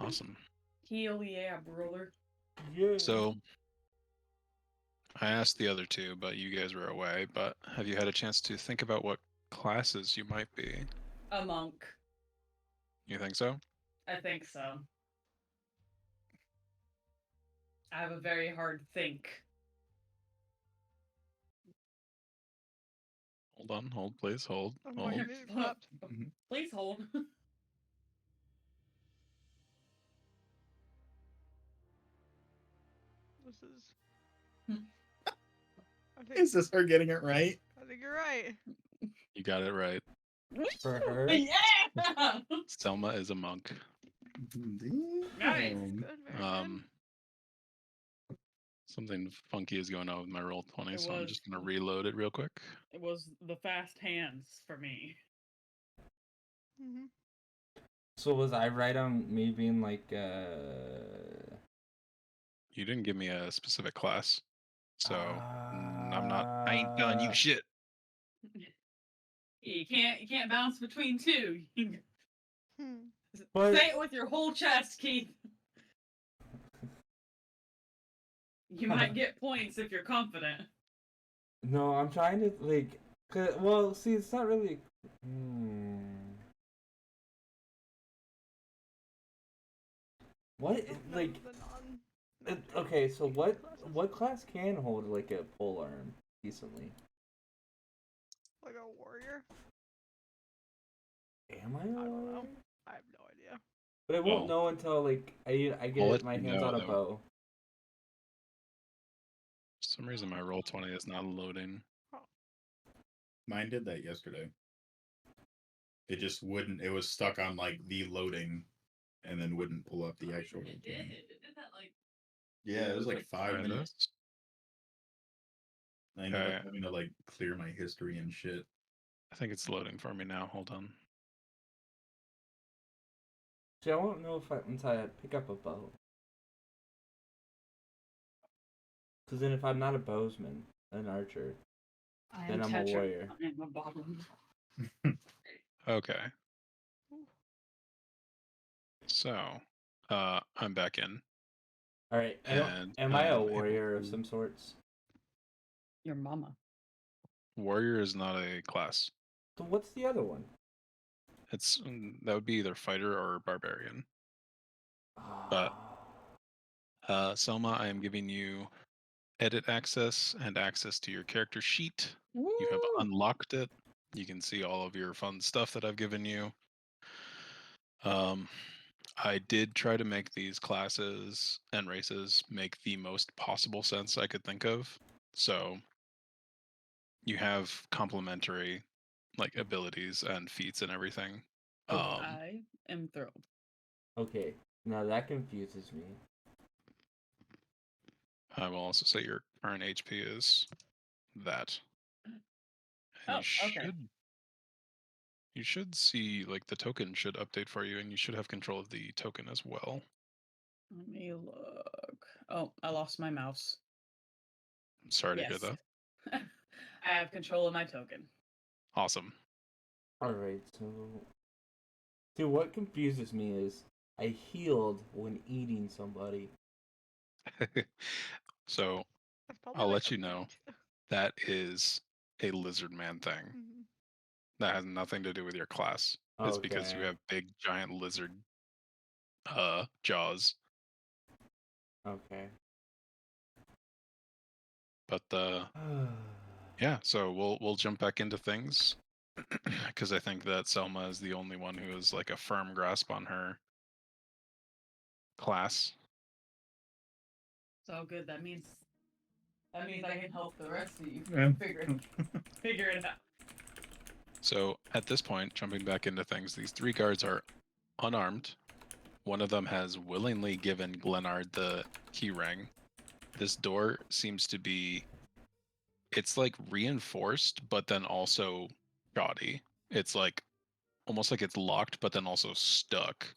Awesome. Hell yeah, brother. Yeah. So I asked the other two, but you guys were away. But have you had a chance to think about what classes you might be? A monk. You think so? I think so. I have a very hard think. Hold on, hold, please, hold. I'm Hold. getting it clapped. Please hold. This is. Is this her getting it right? I think you're right. You got it right. For her? Yeah! Selma is a monk. Nice. Good, very good. Something funky is going on with my roll 20, It so I'm was- just gonna reload it real quick. It was the fast hands for me. Mm-hmm. So was I right on me being like, You didn't give me a specific class, so I'm not. I ain't telling you shit. You can't bounce between two. But- Say it with your whole chest, Keith. You might get points if you're confident. No, I'm trying to, like, well, see, it's not really, What, like, okay, so what class can hold, like, a pole arm decently? Like a warrior? Am I? I don't know. I have no idea. But I won't know until, like, I I'll get let my you hands know, on a though. bow. For some reason, my roll 20 is not loading. Mine did that yesterday. It just wouldn't. It was stuck on like the loading, and then wouldn't pull up the actual. It did. It did that like. Yeah, it was like Try 5 minutes. this. I ended Okay. up having to like clear my history and shit. I think it's loading for me now. Hold on. See, I won't know if until I pick up a bow. Because then if I'm not a bowsman, an archer, then I'm a warrior. I am a bottom. Okay. So, I'm back in. Alright, And am I a I'm able warrior of to- some sorts? Your mama. Warrior is not a class. So what's the other one? It's that would be either fighter or barbarian. But Selma, I am giving you edit access and access to your character sheet. You have unlocked it. You can see all of your fun stuff that I've given you. I did try to make these classes and races make the most possible sense I could think of. So you have complementary like abilities and feats and everything. I am thrilled. Okay, now that confuses me. I will also say your current HP is that. And Okay. You should see like the token should update for you, and you should have control of the token as well. Let me look. Oh, I lost my mouse. I'm sorry to hear Yes. that. I have control of my token. Awesome. Alright, so... See, what confuses me is I healed when eating somebody. So I'll let you know that is a lizard man thing. Mm-hmm. That has nothing to do with your class. It's because you Okay. have big giant lizard jaws. Okay. But yeah, so we'll jump back into things because I think that Selma is the only one who has like a firm grasp on her class. So good. That means I can help the rest of you Yeah. figure it out. So at this point, jumping back into things, these 3 guards are unarmed. One of them has willingly given Glenard the key ring. This door seems to be, it's like reinforced, but then also shoddy. It's like almost like it's locked, but then also stuck,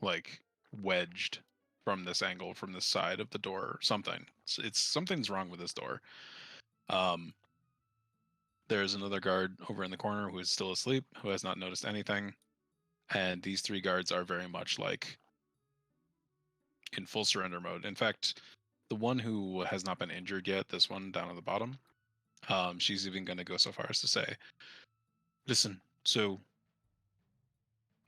like wedged from this angle, from the side of the door, or something. It's something's wrong with this door. There's another guard over in the corner who is still asleep, who has not noticed anything. And these 3 guards are very much like in full surrender mode. In fact, the one who has not been injured yet, this one down at the bottom, she's even going to go so far as to say, "Listen, so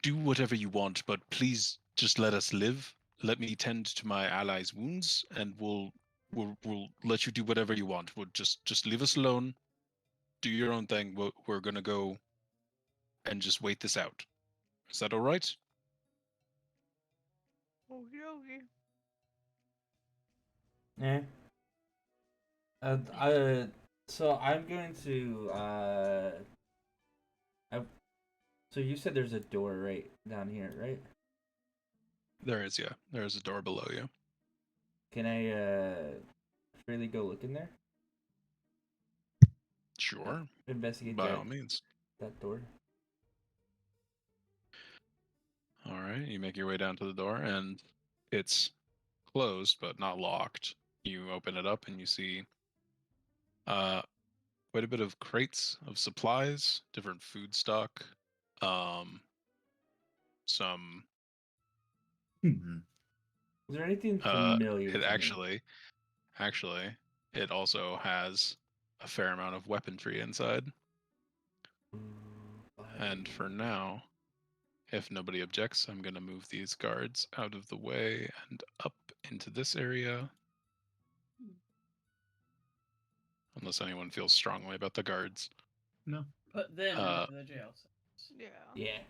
do whatever you want, but please just let us live. Let me tend to my allies' wounds, and we'll let you do whatever you want. We'll just leave us alone. Do your own thing. We're gonna go and just wait this out. Is that all right?" Okie dokie. Eh. So I'm going to so you said there's a door right down here, right? There is, yeah. There is a door below you. Can I freely go look in there? Sure, Investigate by that all means. that door. All right, you make your way down to the door, and it's closed but not locked. You open it up, and you see quite a bit of crates of supplies, different food stock, um, some. Mhm. Is there anything Uh, familiar it to actually, it also has a fair amount of weaponry inside. me? And for now, if nobody objects, I'm going to move these guards out of the way and up into this area. Unless anyone feels strongly about the guards. No. Put them Uh, into the jail cells. Yeah. Yeah.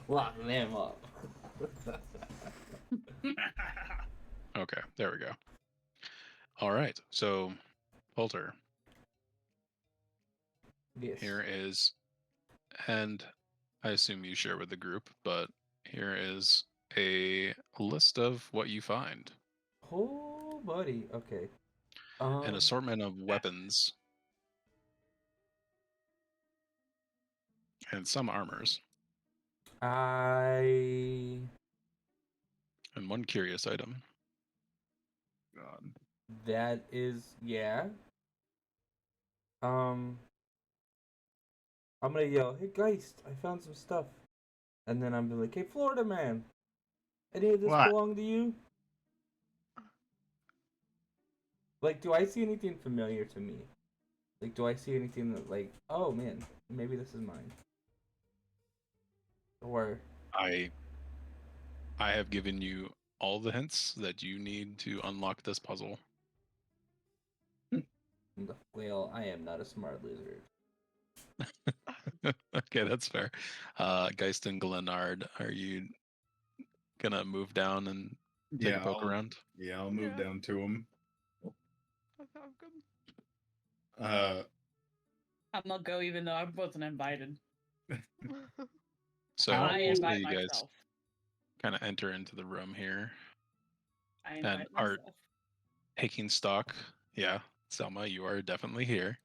Lock them up. Okay, there we go. All right, so Polter, Yes. here is, and I assume you share with the group, but here is a list of what you find. Oh, buddy. Okay. An assortment of weapons and some armors, I and one curious item. God. that is yeah. I'm gonna yell, "Hey Geist, I found some stuff," and then I'm like, "Hey Florida man, any of this What? belong to you?" Like, do I see anything familiar to me? Like, do I see anything that, like, oh man, maybe this is mine? Or, I have given you all the hints that you need to unlock this puzzle. well, I am not a smart lizard. Okay, that's fair. Geist and Glenard, are you gonna move down and take a Yeah, poke around? I'll move Yeah. down to him. That sounds good. I'm gonna go even though I wasn't invited. So How- I we'll say invite you guys myself. kind of enter into the room here I and invite are myself. taking stock. Yeah, Selma, you are definitely here.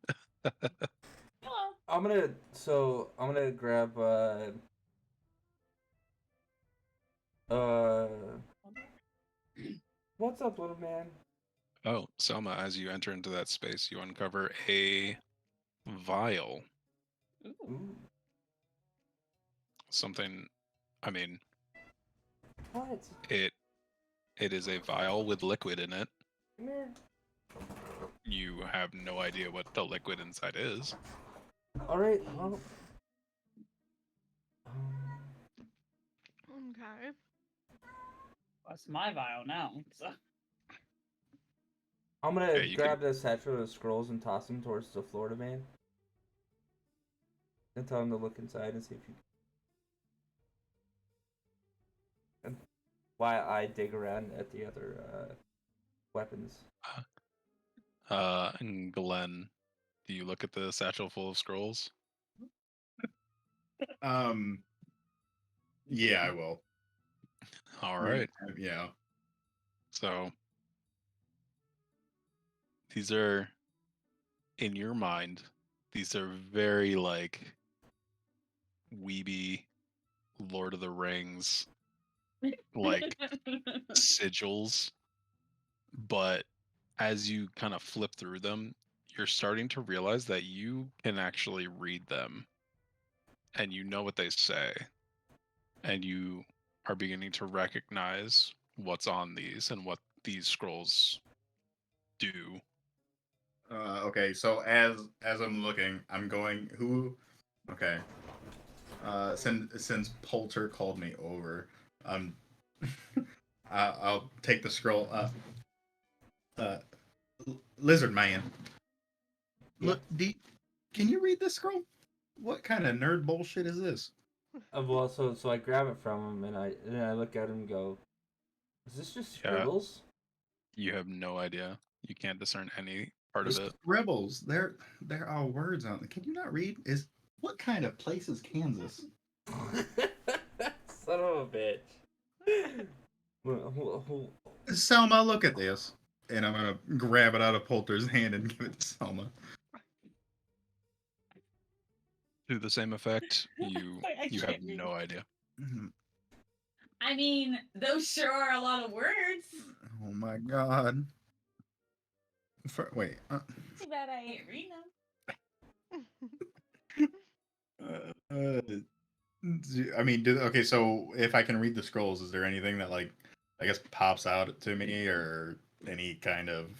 Hello. I'm gonna grab uh what's up, little man? Oh, Selma, as you enter into that space, you uncover a vial. Ooh. Ooh, Something, I mean, what? it is a vial with liquid in it. Come here. You have no idea what the liquid inside is. All right. Well, Okay. That's my vial now. So. I'm gonna Okay, you grab the satchel of scrolls and toss them towards the Florida man, and tell him to look inside and see if you. And while I dig around at the other weapons. And Glenn, do you look at the satchel full of scrolls? Yeah, I will. All right. Yeah. So these are, in your mind, these are very like weeby Lord of the Rings like sigils, but as you kind of flip through them, you're starting to realize that you can actually read them and you know what they say, and you are beginning to recognize what's on these and what these scrolls do. Okay, so as I'm looking, I'm going who. Okay. Since Poulter called me over, um, I'll take the scroll. Uh, Lizard Man. Look, can you read this scroll? What kind of nerd bullshit is this? Well, so I grab it from him and I look at him and go, "Is this just Yeah. scribbles?" You have no idea. You can't discern any part The of it. scribbles. They're all words on. Can you not read? What kind of place is Kansas? Son of a bitch. Selma, look at this. And I'm gonna grab it out of Poulter's hand and give it to Selma. To the same effect, you Wait, I you have can't read. no idea. I mean, those sure are a lot of words. Oh my god. Wait. Too bad I ain't reading them. I mean, okay. So if I can read the scrolls, is there anything that like, I guess, pops out to me, or any kind of?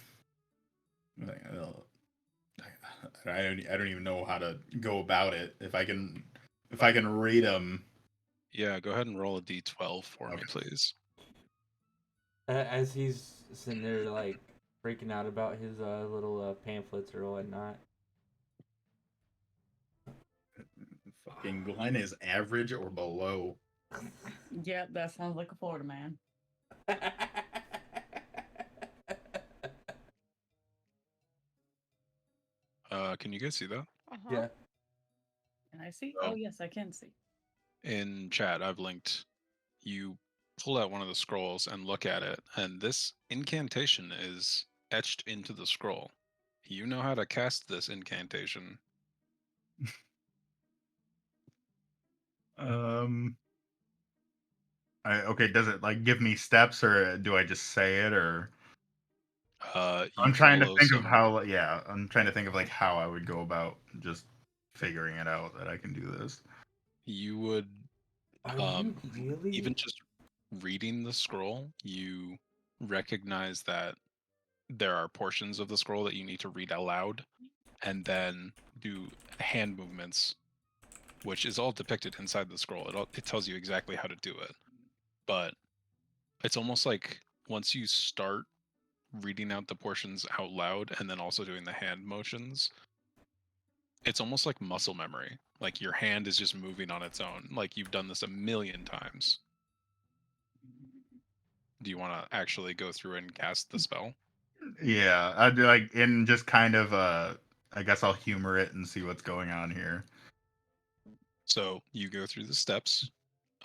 I don't even know how to go about it. If I can read them. Yeah, go ahead and roll a d12 for me, Okay. please. As he's sitting there like freaking out about his little pamphlets or whatnot. Fucking Glenn is average or below. Yep, that sounds like a Florida man. Can you guys see that? Yeah. Can I see? Oh. Oh, yes, I can see. In chat, I've linked. You pull out one of the scrolls and look at it, and this incantation is etched into the scroll. You know how to cast this incantation. Okay, does it like give me steps, or do I just say it, or? You I'm trying to follow think of some. how. Yeah, I'm trying to think of like how I would go about just figuring it out that I can do this. You would Are you really? even just reading the scroll, you recognize that there are portions of the scroll that you need to read aloud and then do hand movements, which is all depicted inside the scroll. It tells you exactly how to do it. But it's almost like once you start reading out the portions out loud and then also doing the hand motions, it's almost like muscle memory. Like your hand is just moving on its own. Like you've done this a million times. Do you want to actually go through and cast the spell? Yeah, I'd be like, and just kind of I guess I'll humor it and see what's going on here. So you go through the steps,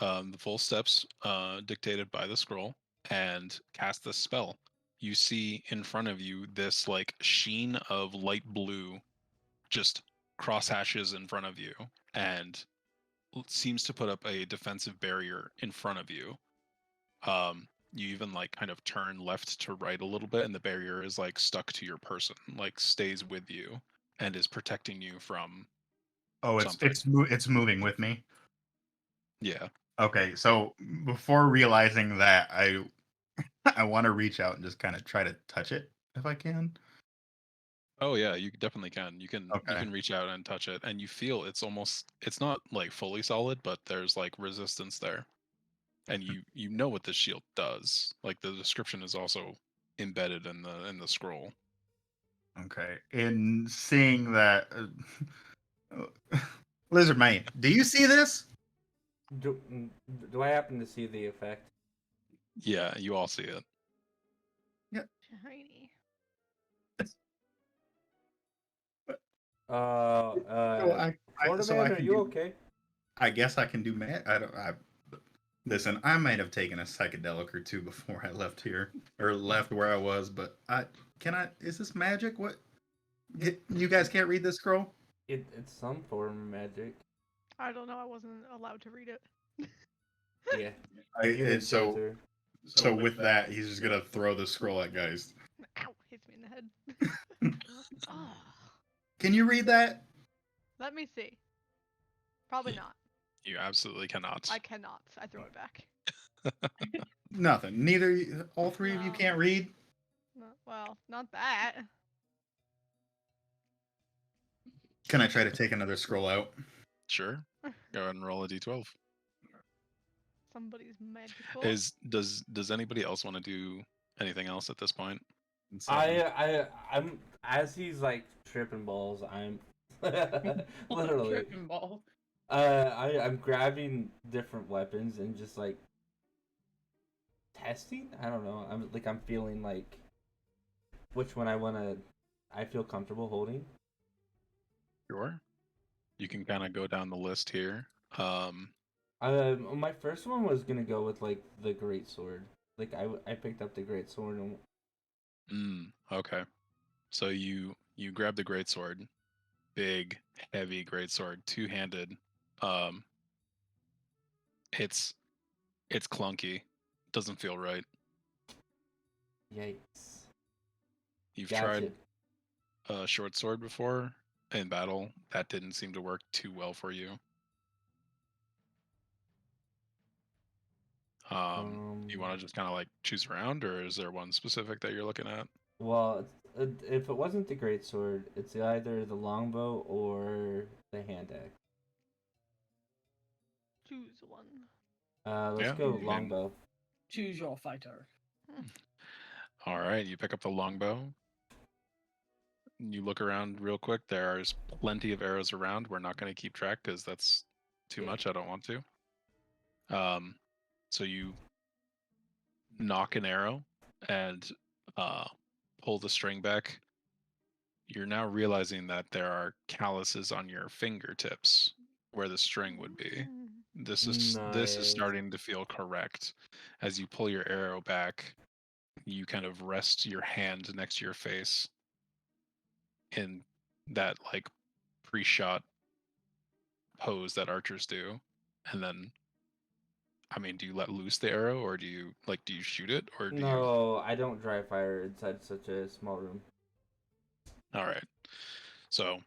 the full steps dictated by the scroll, and cast the spell. You see in front of you this like sheen of light blue, just cross hashes in front of you, and seems to put up a defensive barrier in front of you. You even like kind of turn left to right a little bit, and the barrier is like stuck to your person, like stays with you and is protecting you from Oh, something. it's moving with me. Yeah. Okay, so before realizing that, I want to reach out and just kind of try to touch it if I can. Oh yeah, you definitely can. You Okay. can reach out and touch it, and you feel it's not like fully solid, but there's like resistance there, and you know what this shield does. Like the description is also embedded in the scroll. Okay, in seeing that, Lizard Man, do you see this? Do, do I happen to see the effect? Yeah, you all see it. Shiny. Florida So man, I are can you do. okay? I guess I can do math. I don't. Listen, I might have taken a psychedelic or two before I left here or left where I was, but is this magic? What? You guys can't read this scroll? It's some form of magic. I don't know. I wasn't allowed to read it. Yeah. And Humans so, filter. so with that, he's just gonna throw the scroll at Geist. Ow! Hits me in the head. Oh, Can you read that? let me see. Probably not. You absolutely cannot. I cannot. I throw it back. Nothing. Neither. All three of you No. can't read. No, well, not that. Can I try to take another scroll out? Sure. Go ahead and roll a d12. Somebody's magical. Does anybody else want to do anything else at this point? I'm as he's like tripping balls. I'm literally. Tripping ball. I'm grabbing different weapons and just like testing. I don't know. I'm feeling like which one I feel comfortable holding. Sure. You can kind of go down the list here. My first one was gonna go with like the great sword. Like I picked up the great sword and Okay. So you grab the greatsword, big, heavy greatsword, two-handed. Um, it's clunky, doesn't feel right. yikes. You've Gotcha. tried a short sword before in battle. That didn't seem to work too well for you. You want to just kind of like choose around, or is there one specific that you're looking at? Well, if it wasn't the great sword, it's either the longbow or the hand axe. Choose one. Let's Yeah, go I mean- longbow. Choose your fighter. All right, you pick up the longbow. You look around real quick. There's plenty of arrows around. We're not going to keep track because that's too Yeah. much. I don't want to. So you knock an arrow and pull the string back. You're now realizing that there are calluses on your fingertips where the string would be. This is Nice. starting to feel correct. As you pull your arrow back, you kind of rest your hand next to your face in that like pre-shot pose that archers do. And then I mean, do you let loose the arrow or do you shoot it or do you No, I don't dry fire inside such a small room. All right. So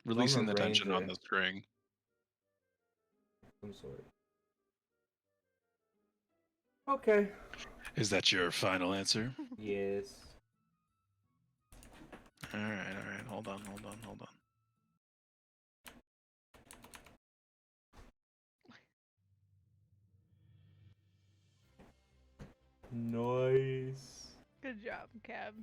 releasing the tension on ranger. the string. Some sort. Okay. Is that your final answer? Yes. All right. Hold on. Nice. Good job, Cab.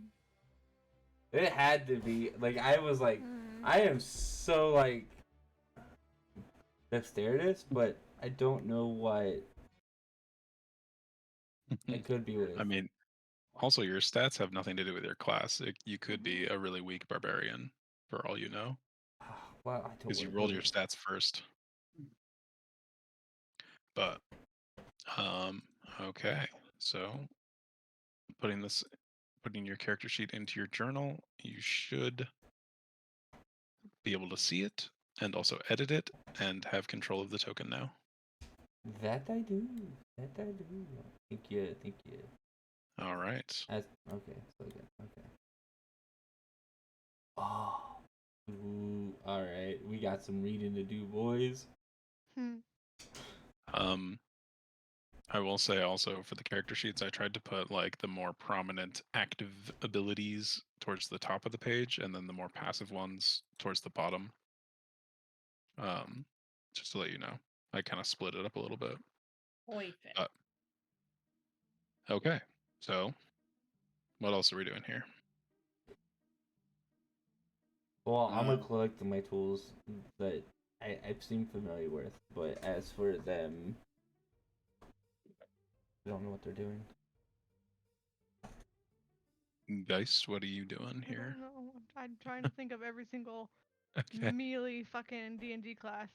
It had to be like I was like I am so like dexterous, but I don't know what it could be with. I mean, also your stats have nothing to do with your class. You could be a really weak barbarian for all you know, Well, I don't because you wanna rolled be. your stats first. But okay. So putting your character sheet into your journal, you should be able to see it and also edit it and have control of the token now. That I do. That I do. Thank you. Thank you. All right. Okay. So good. Okay. Oh. Ooh. All right. We got some reading to do, boys. I will say also for the character sheets, I tried to put like the more prominent active abilities towards the top of the page, and then the more passive ones towards the bottom. Just to let you know, I kind of split it up a little bit. Okay, so what else are we doing here? Well, I'm gonna collect my tools that I seem familiar with, but as for them, I don't know what they're doing. Geist, what are you doing I here? don't know. I'm trying to think of every single Okay. melee fucking D&D class,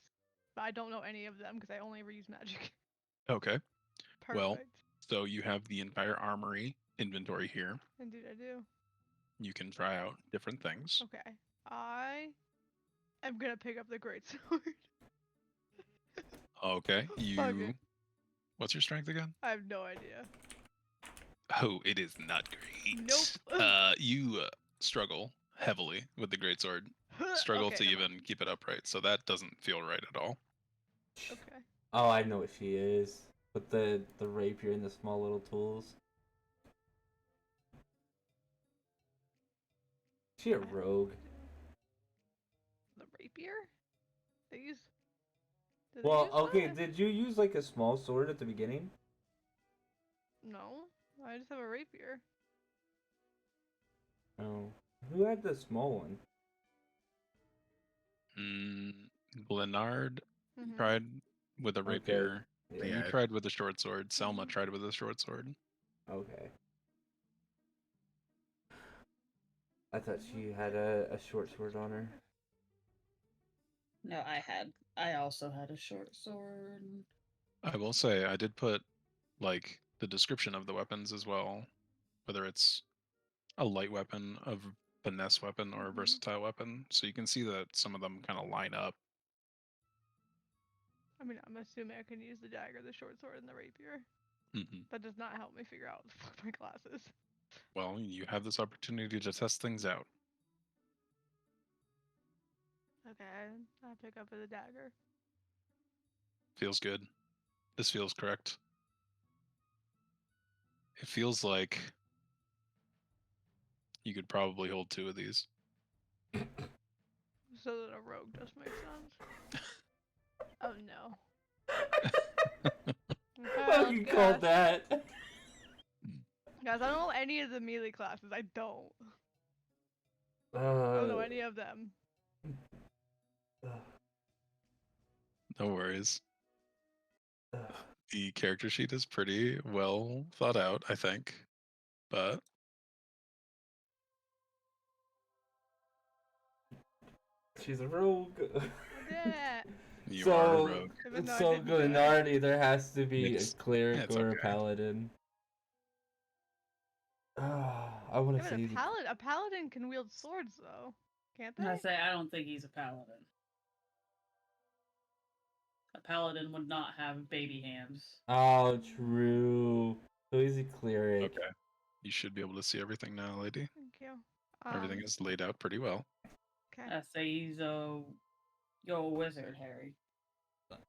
but I don't know any of them because I only ever use magic. Okay. Perfect. Well, so you have the entire armory inventory here. Indeed, I do. You can try out different things. Okay. I am gonna pick up the great sword. Okay. Fuck it. What's your strength again? I have no idea. Oh, it is not great. Nope. You struggle heavily with the greatsword. Struggle Okay, to never even keep it upright, so that doesn't feel right at all. Okay. Oh, I know what she is. With the rapier and the small little tools. Is she a rogue? The rapier? They use. Do they Well, use okay, that? did you use like a small sword at the beginning? No, I just have a rapier. Oh. Who had the small one? Glenard Mm-hmm. tried with a Okay. rapier. Yeah. You Yeah. tried with a short sword. Selma tried with a short sword. Okay. I thought she had a short sword on her. No, I also had a short sword. I will say I did put like the description of the weapons as well, whether it's a light weapon, a finesse weapon, or a versatile weapon, so you can see that some of them kind of line up. I mean, I'm assuming I can use the dagger, the short sword, and the rapier. hmm That does not help me figure out what the fuck my class is. Well, you have this opportunity to test things out. Okay, I'll pick up the dagger. Feels good. This feels correct. It feels like you could probably hold 2 of these. So that a rogue does make sense. Oh no. How Okay, you let's call guess. that? Guys, I don't know any of the melee classes. I don't. I don't know any of them. No worries. The character sheet is pretty well thought out, I think. But She's a rogue. Yeah. you are a So, rogue. Even though I so didn't do it. Glenardi, there has to be a It's- cleric it's or a okay. paladin. I want Yeah, to but say a paladin can wield swords though, can't they? I say I don't think he's a paladin. A paladin would not have baby hands. Oh, true. So he's a cleric. Okay. You should be able to see everything now, lady. Thank you. Everything is laid out pretty well. Okay. I say he's a wizard, Harry.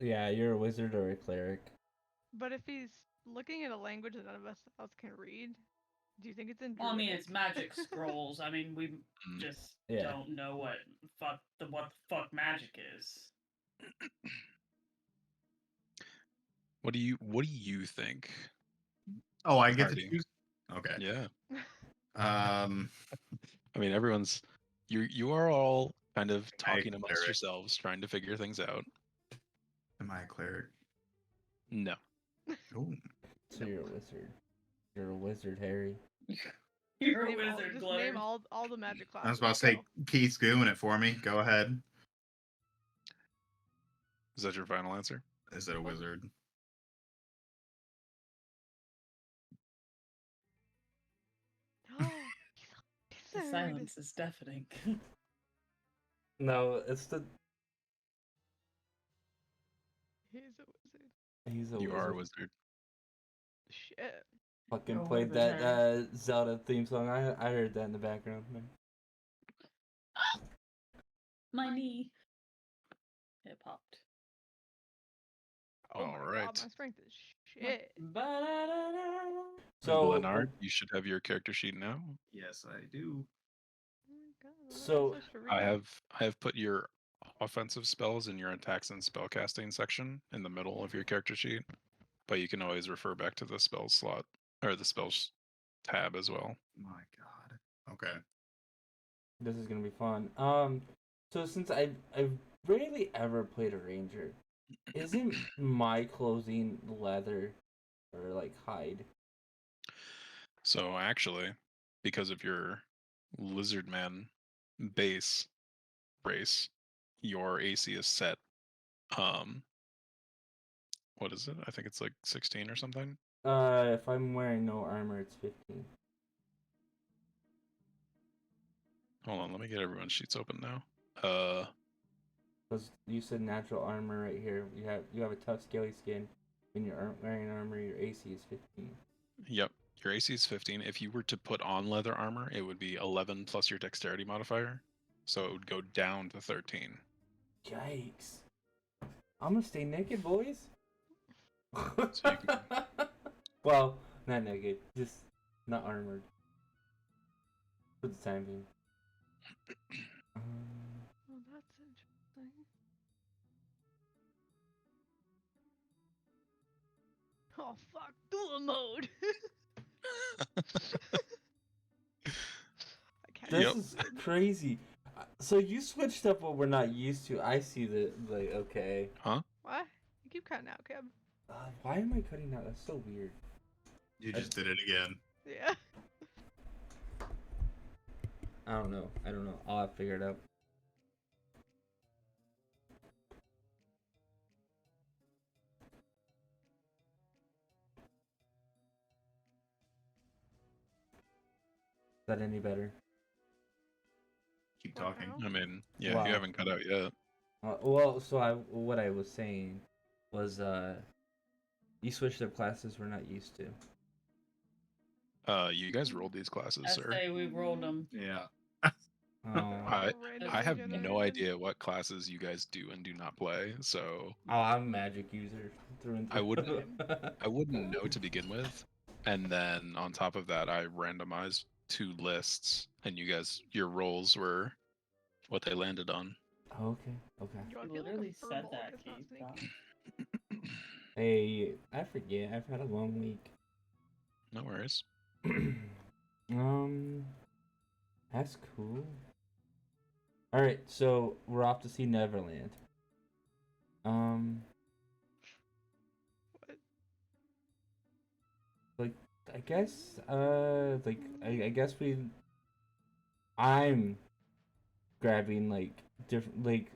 Yeah, you're a wizard or a cleric. But if he's looking at a language that none of us else can read, do you think it's in? Well, I mean, Druidic? it's magic scrolls. I mean, we just Yeah. don't know what the fuck magic is. What do you think? Oh, I get to Hardy. choose. Okay. Yeah. I I mean, everyone's you are all kind of I a talking amongst cleric? yourselves, trying to figure things out. Am I a cleric? No. Ooh. So you're a wizard. You're a wizard, Harry. You're a Name all, wizard, just Glare. name all the magic classes. I was about to say, go. Keith's doing it for me. Go ahead. Is that your final answer? Is it a wizard? The Wizard. silence is deafening. No, it's the. He's a wizard. He's a You wizard. are a wizard. Shit. Fucking You're a played wizard, that Zelda theme song. I heard that in the background. Man. My knee. It popped. Oh All my right. god, my strength is shit. Ba-da-da-da. So Leonard, you should have your character sheet now. Yes, I do. Oh my god, what am So, supposed to I read? have put your offensive spells in your attacks and spellcasting section in the middle of your character sheet, but you can always refer back to the spells slot or the spells tab as well. My God. Okay. this is gonna be fun. So since I've rarely ever played a ranger, isn't my clothing leather or like hide? So actually, because of your lizard man base race, your AC is set. What is it? I think it's like 16 or something. If I'm wearing no armor, it's 15. Hold on, let me get everyone's sheets open now. Because you said natural armor right here. You have a tough, scaly skin. When you aren't wearing armor, your AC is 15. Yep, your AC is 15. If you were to put on leather armor, it would be 11 plus your dexterity modifier, so it would go down to 13. Yikes! I'm gonna stay naked, boys. So you can- Well, not naked, just not armored. For the time being. Well, that's interesting. Oh fuck, dual mode. I can't. This Yep. is crazy. So you switched up what we're not used to. I see the like. Okay. Huh? What? You keep cutting out, Keb. Why am I cutting out? That's so weird. You just did it again. Yeah. I don't know. I'll have to figure it out. Is that any better? Keep What talking. now? I mean, yeah, Wow. you haven't cut out yet. Well, so what I was saying was you switched up classes we're not used to. You guys rolled these classes, I sir. say we rolled them. Yeah. I Randomly have no generated. idea what classes you guys do and do not play, so Oh, I'm a magic user through and through. I wouldn't know to begin with. And then on top of that, I randomized 2 lists, and your rolls were what they landed on. Okay. Okay. Yo, I You feel like literally a said furball that, is not Keith. sneaky. Hey, I forget. I've had a long week. No worries. That's cool. All right, so we're off to see Neverland. What? Like I guess, I guess I'm grabbing like different like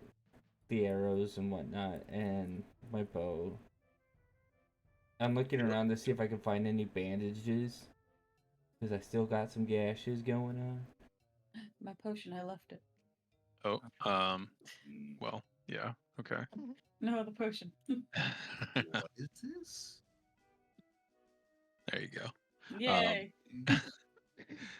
the arrows and whatnot and my bow. I'm looking around to see if I can find any bandages, because I still got some gashes going on. My potion, I left it. Oh, well, yeah, okay. No, the potion. What is this? There you go. Yay.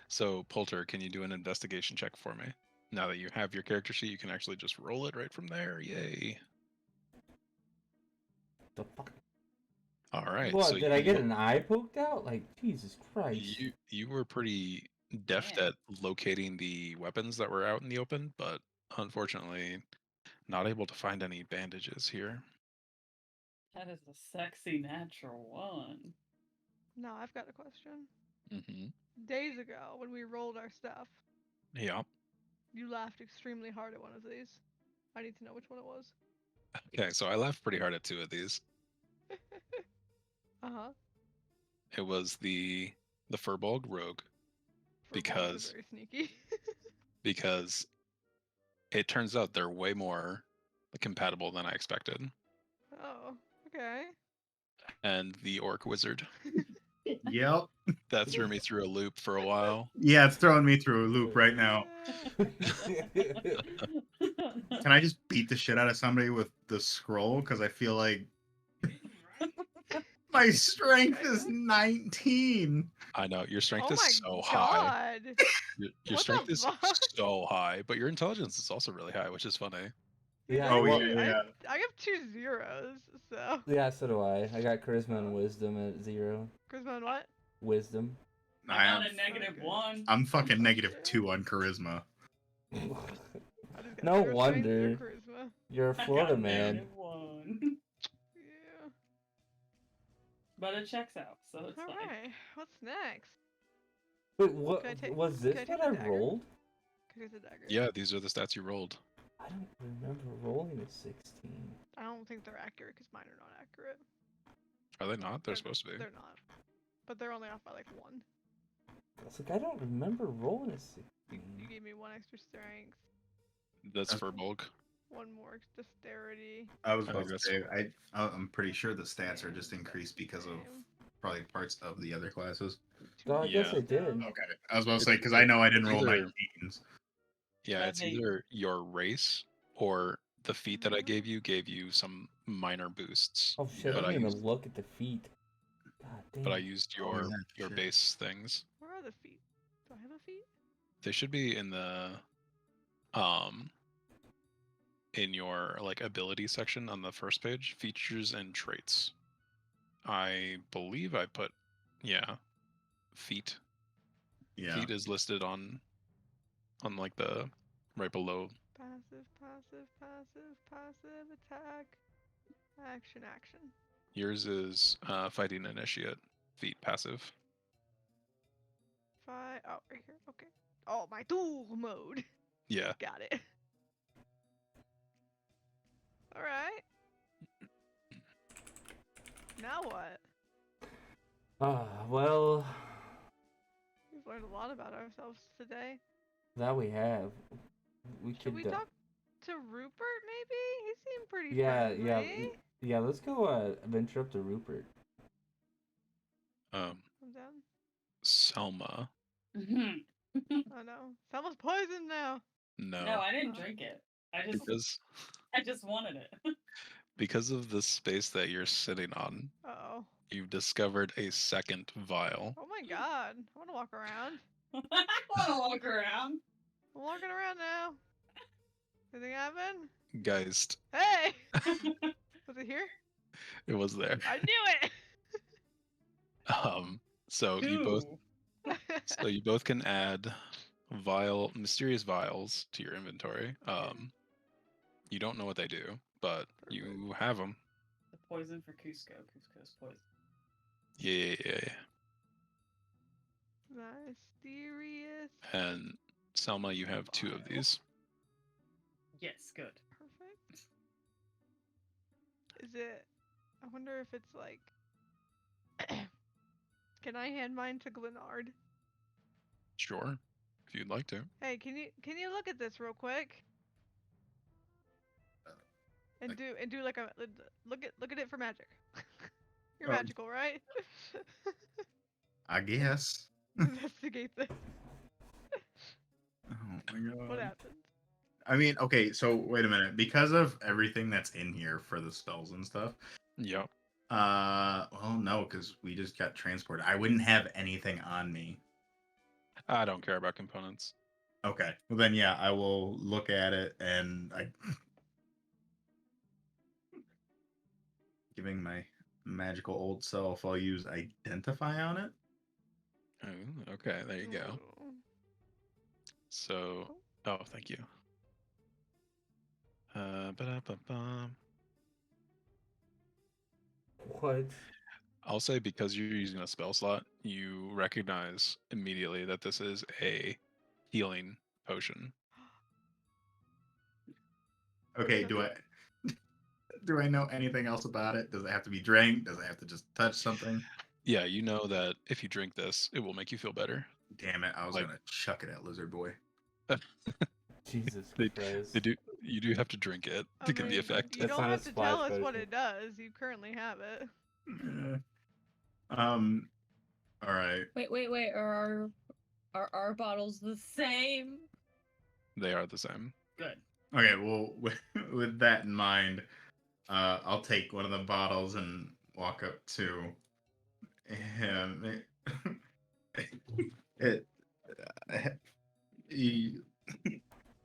So, Poulter, can you do an investigation check for me? Now that you have your character sheet, you can actually just roll it right from there. Yay. The fuck? All right. What, so did I get an eye poked out? Like, Jesus Christ. you were pretty deft Man. at locating the weapons that were out in the open, but unfortunately not able to find any bandages here. That is a sexy natural one. Now I've got a question. Mm-hmm. Days ago, when we rolled our stuff, Yeah. you laughed extremely hard at one of these. I need to know which one it was. Okay, so I laughed pretty hard at 2 of these. Uh-huh. It was the Furbolg Rogue, Furballs Because- are very sneaky. because it turns out they're way more compatible than I expected. Oh, okay. And the Orc Wizard. Yep. That threw me through a loop for a while. Yeah, it's throwing me through a loop right now. Can I just beat the shit out of somebody with the scroll? Because I feel like my strength is 19. I know, your strength Oh is my so high. god. Your What strength the is fuck? so high, but your intelligence is also really high, which is funny. Yeah, Oh, well, yeah. I have 2 zeros, so. yeah, so do I. I got charisma and wisdom at 0. Charisma and what? Wisdom. I got I a negative Okay. 1. I'm fucking Oh, negative shit. 2 on charisma. I just got No 0 strength, 0 wonder. charisma. You're a I Florida got a man. negative 1. Yeah. But it checks out, so it's fine. Alright, what's next? Wait, what Can I take- was can I this? take What the I dagger? rolled? Can I get the dagger? Yeah, these are the stats you rolled. I don't remember rolling a 16. I don't think they're accurate because mine are not accurate. Are they not? They're supposed to be. They're not. But they're only off by like 1. It's like I don't remember rolling a 16. You gave me 1 extra strength, That's Okay. Furbolg. 1 more dexterity. I was I about think to that's- say, I'm pretty sure the stats are just increased because of Okay. probably parts of the other classes. Oh, I guess Yeah. I did. Okay. I was about to say, because I know I didn't roll Either- 19s. Yeah, But it's they- either your race or the feat that I gave you some minor boosts. Oh shit! But I I didn't even used- look at the feet. God damn. But I used Oh, your yeah, your shit. base things. Where are the feet? Do I have a feet? They should be in the in your like ability section on the first page, features and traits. I believe I put, yeah, feet. Yeah. Feet is listed on like the right below. Passive, passive, passive, passive, attack, action, action. Yours is fighting initiate. Feet passive. Oh, right here. Okay. Oh, my dual mode. Yeah. Got it. All right. Now what? Well, We've learned a lot about ourselves today. that we have. We Should could. we talk to Rupert? Maybe he seemed pretty Yeah, friendly. yeah. Let's go. Venture up to Rupert. I'm down. Selma. Oh no, Selma's poisoned now. No. No, I didn't drink it. Because I just wanted it. because of the space that you're sitting on, Uh-oh. you've discovered a second vial. Oh my god. I want to walk around. I want to walk around. I'm walking around now. Anything happen? Geist. Hey! Was it here? It was there. I knew So you both can add mysterious vials to your inventory. You don't know what they do, but you have them. The poison for Cusco. Cusco's poison. Yeah. Mysterious. And Selma, you have 2 of these. Yes, good. Perfect. Is it? I wonder if it's like. Can I hand mine to Glenard? Sure, if you'd like to. Hey, can you look at this real quick? And do like a look at it for magic. You're Oh. magical, right? I guess. Investigate this. Oh my god. What happened? I mean, okay, so wait a minute. Because of everything that's in here for the spells and stuff. Yep. Well, no, because we just got transported. I wouldn't have anything on me. I don't care about components. Okay. Well then yeah, I will look at it and I giving my magical old self, I'll use identify on it. Oh, okay, there you go. Ooh. So, oh, thank you. Ba-da-ba-bum. What? I'll say because you're using a spell slot, you recognize immediately that this is a healing potion. Okay, do I know anything else about it? Does it have to be drank? Does it have to just touch something? Yeah, you know that if you drink this, it will make you feel better. Damn it, I was Like- gonna chuck it at Lizard Boy. Jesus They Christ. you do have to drink it I to get the mean, effect. You That's don't not a have to tell splash us what potion. it does. You currently have it. All right. Wait. Are our bottles the same? They are the same. Good. Okay, well, with that in mind, I'll take one of the bottles and walk up to him. He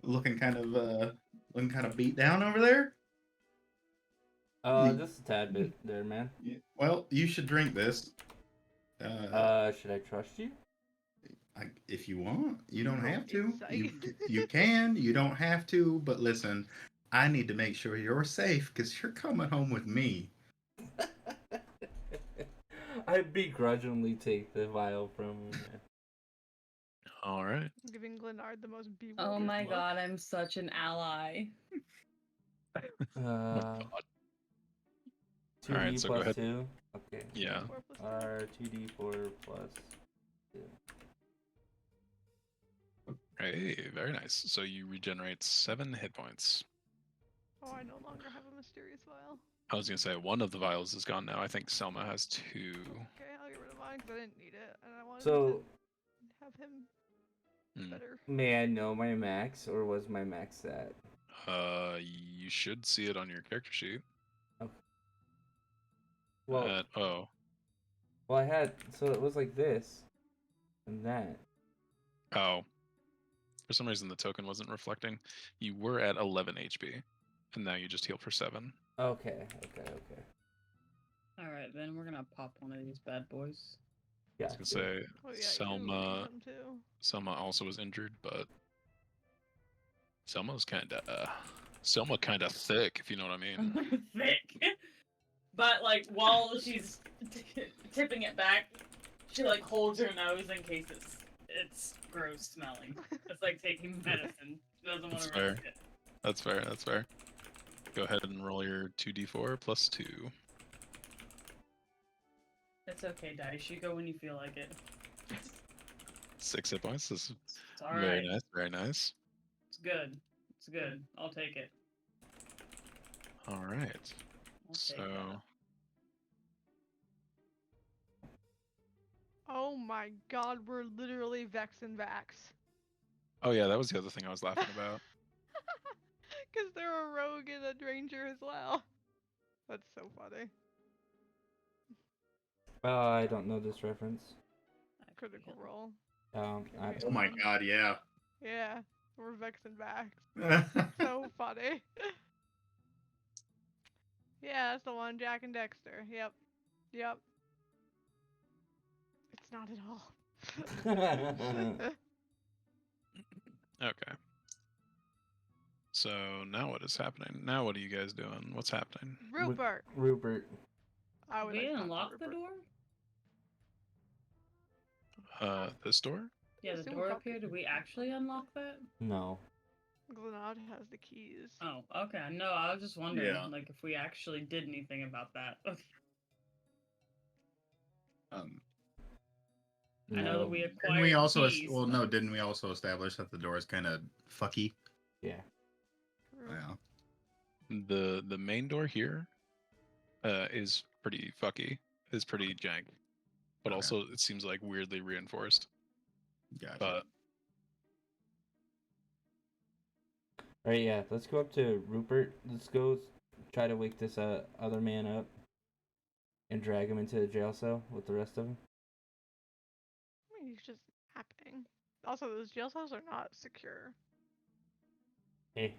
looking kind of beat down over there. Just a tad bit there, man. Well, you should drink this. Should I trust you? If you want, you don't Roll have to. You insight. you can. You don't have to. But listen, I need to make sure you're safe because you're coming home with me. I begrudgingly take the vial from him. All right. I'm giving Glenard the most bewildered Oh my look. god, I'm such an ally. Oh my Uh, God. 2d Alright, so go plus ahead. 2. Okay. Yeah. 4 plus 2. R2d4 plus 2. Hey, very nice. So you regenerate 7 hit points. Oh, I no longer have a mysterious vial. I was gonna say one of the vials is gone now. I think Selma has 2. Okay, I'll get rid of mine because I didn't need it, and I wanted So, to have him Hmm. better. may I know my max, or was my max that? You should see it on your character sheet. Well, Oh, well, I had, so it was like this, and that. oh. For some reason, the token wasn't reflecting. You were at 11 HP, and now you just heal for 7. Okay. All right, then we're gonna pop one of these bad boys. I Yeah. was gonna say Oh yeah, you do need Selma. him too. Selma also was injured, but Selma kind of thick, if you know what I mean. Thick. But like while she's tipping it back, she like holds her nose in case it's gross smelling. It's like taking medicine. She doesn't want That's to fair. risk it. That's fair. That's fair. Go ahead and roll your 2d4 plus 2. It's okay, Dice. You go when you feel like it. 6 hit points. This is It's all very right. nice. Very nice. It's good. It's good. I'll take it. All right. I'll take So that. Oh my god, we're literally Vex and Vax. oh yeah, that was the other thing I was laughing about. Because they're a rogue and a ranger as well. That's so funny. I don't know this reference. Critical role. I Oh my god, yeah. Yeah, we're Vex and Vax. So funny. Yeah, that's the one, Jack and Dexter. Yep. Yep. It's not at all. Okay. So now what is happening? Now what are you guys doing? What's happening? Rupert. Rupert. I would We like to didn't talk to lock the Rupert. door? This door? Yeah, the Assume door up fuck- here. Did we actually unlock that? No. Glenard has the keys. Oh, okay. No, I was just wondering, Yeah. like, if we actually did anything about that. I know that we acquired Didn't we also keys, well no, but- didn't we also establish that the door is kind of fucky? Yeah. True. Yeah. The main door here is pretty fucky. Is pretty jank. But Okay. also it seems like weirdly reinforced. Gotcha. But Alright, yeah, let's go up to Rupert. Let's go try to wake this other man up and drag him into the jail cell with the rest of them. I mean, he's just napping. Also, those jail cells are not secure. Hey.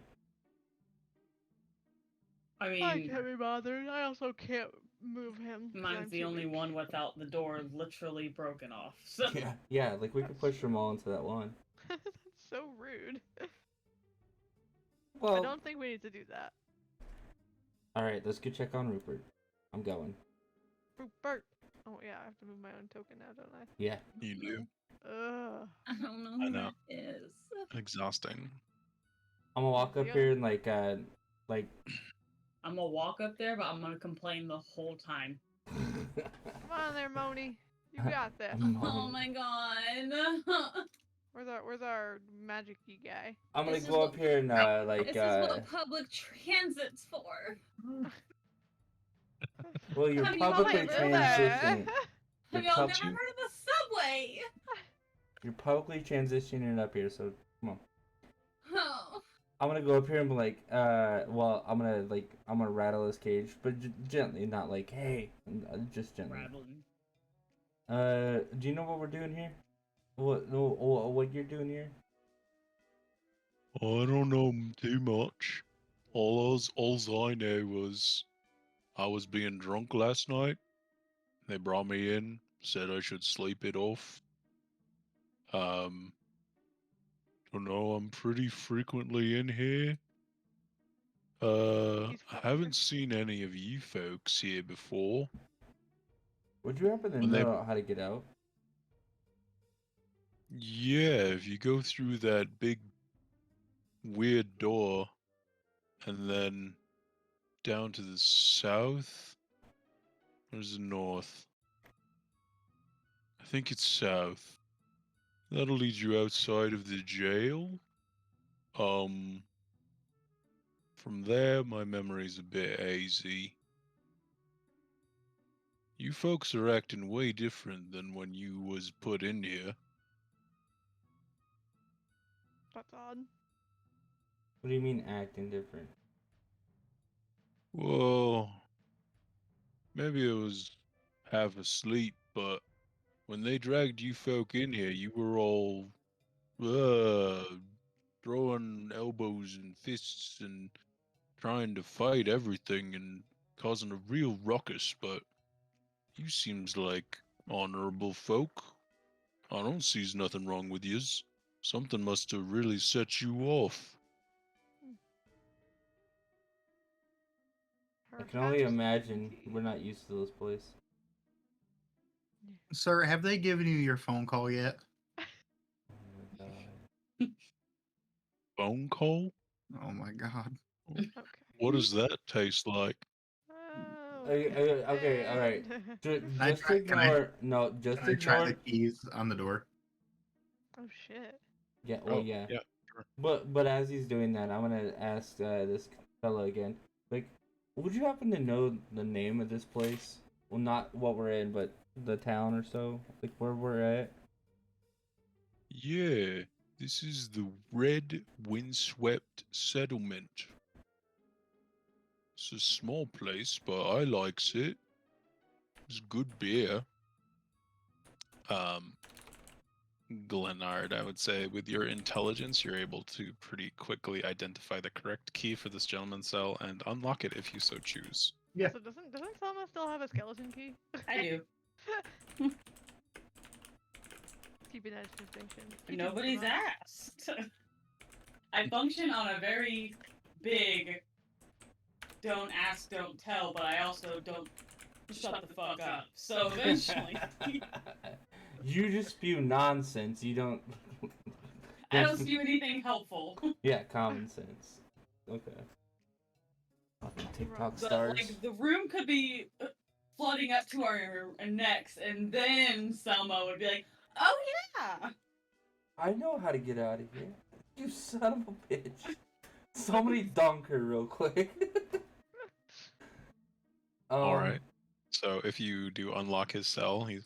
I I mean, can't be bothered. I also can't move him. 'cause I'm mine's the too only weak. one without the door literally broken off. So Yeah, like we could push them all into that one. That's so rude. I Well, don't think we need to do that. alright, let's go check on Rupert. I'm going. Rupert. Oh yeah, I have to move my own token now, don't I? Yeah. you do. Ugh. I don't know I who know. that is. Exhausting. I'm gonna walk up Yeah. here and like I'm gonna walk up there, but I'm gonna complain the whole time. Come on there, Moni. You got this. Oh my god. Where's our magic-y guy? I'm gonna This is go up what- here and like This is what public transit's for. well, you're Have you publicly always lived there? transitioning. Have You're y'all pub- never heard of the subway? You're publicly transitioning up here, so come on. Oh. I'm gonna go up here and be like, well, I'm gonna rattle his cage, but gently, not like, hey, just gently. Rattling. Do you know what we're doing here? What you're doing here? I don't know too much. All I know was I was being drunk last night. They brought me in, said I should sleep it off. Don't know, I'm pretty frequently in here. I haven't seen any of you folks here before. Would you happen to When they- know how to get out? Yeah, if you go through that big weird door and then down to the south, where's the north? I think it's south. That'll lead you outside of the jail. From there, my memory's a bit hazy. You folks are acting way different than when you was put in here. That's odd. What do you mean acting different? Well, maybe I was half asleep, but when they dragged you folk in here, you were all throwing elbows and fists and trying to fight everything and causing a real ruckus, but You seems like honorable folk. I don't sees nothing wrong with yous. Something must have really set you off. I can only Perhaps imagine indeed. we're not used to this place. Sir, have they given you your phone call yet? Oh my god. Phone call? Oh my god. Okay. What does that taste like? Okay, all right. And Just Can I ignore. No, just can I try the ignore. keys on the door? oh shit. Yeah, well, Oh, yeah. yeah, sure. But as he's doing that, I'm gonna ask this fella again. Like, would you happen to know the name of this place? Well, not what we're in, but the town or so. Like where we're at. Yeah, this is the Red Windswept Settlement. It's a small place, but I likes it. It's good beer. Um, Glenard, I would say, with your intelligence, you're able to pretty quickly identify the correct key for this gentleman's cell and unlock it if you so choose. Yeah. Also, doesn't Selma still have a skeleton key? I do. Keeping that distinction. He can Nobody's survive. asked. I function on a very big don't ask, don't tell, but I also don't shut the fuck up. So eventually, You just spew nonsense. You don't. I don't spew anything helpful. Yeah, common sense. Okay. Fucking TikTok But stars. like the room could be flooding up to our necks, and then Selma would be like, "Oh yeah." I know how to get out of here. You son of a bitch. Somebody dunk her real quick. All right. So if you do unlock his cell, he's,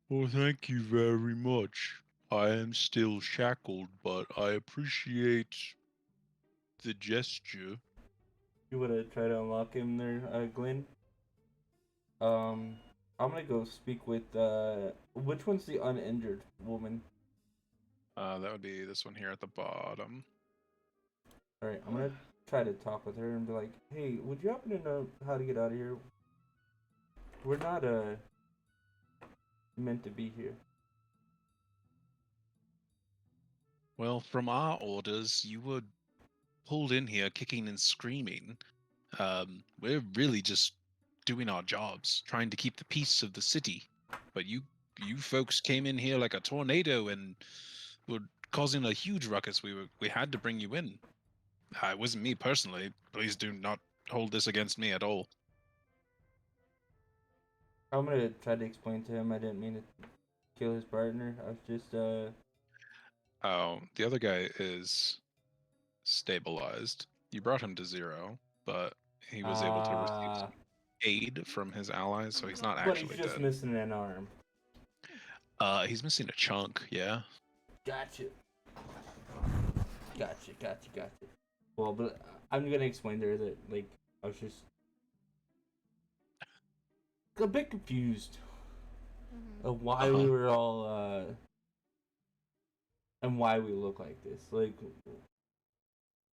well, thank you very much. I am still shackled, but I appreciate the gesture. You wanna try to unlock him there, Glenn? I'm gonna go speak with, which one's the uninjured woman? That would be this one here at the bottom. Alright, I'm gonna try to talk with her and be like, hey, would you happen to know how to get out of here? We're not, meant to be here. Well, from our orders, you were pulled in here kicking and screaming. We're really just doing our jobs, trying to keep the peace of the city. But you folks came in here like a tornado and were causing a huge ruckus. We had to bring you in. It wasn't me personally. Please do not hold this against me at all. I'm gonna try to explain to him I didn't mean to kill his partner. I was just, Oh, the other guy is stabilized. You brought him to 0, but he was able to receive some aid from his allies, so he's not but he's actually just dead. missing an arm. He's missing a chunk, yeah. Gotcha. Gotcha. Well, but I'm gonna explain to her that, like, I was just a bit confused of why we were all, and why we look like this. Like,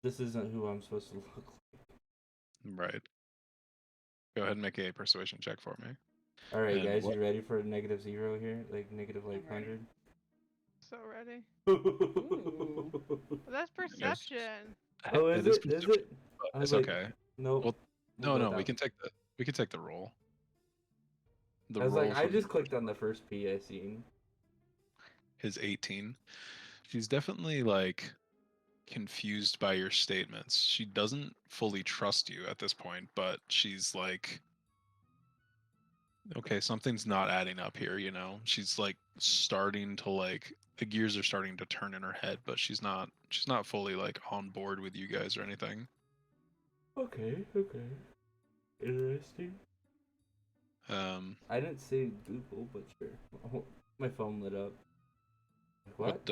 this isn't who I'm supposed to look like. Right. Go ahead and make a persuasion check for me. Alright, And guys, what- you ready for a -0 here? Like, negative, like, I'm ready. 100? So ready. Ooh. That's perception. Oh, is it? Is perception, it? but I it's was like, okay. nope. Well, We'll go no, we down. can take the roll. The I was roll like, I from just clicked on the first P I seen. his 18. She's definitely like confused by your statements. She doesn't fully trust you at this point, but she's like, okay, something's not adding up here, you know? She's like starting to like the gears are starting to turn in her head, but she's not fully like on board with you guys or anything. Okay. Interesting. I didn't say Google, but sure. My phone lit up. What?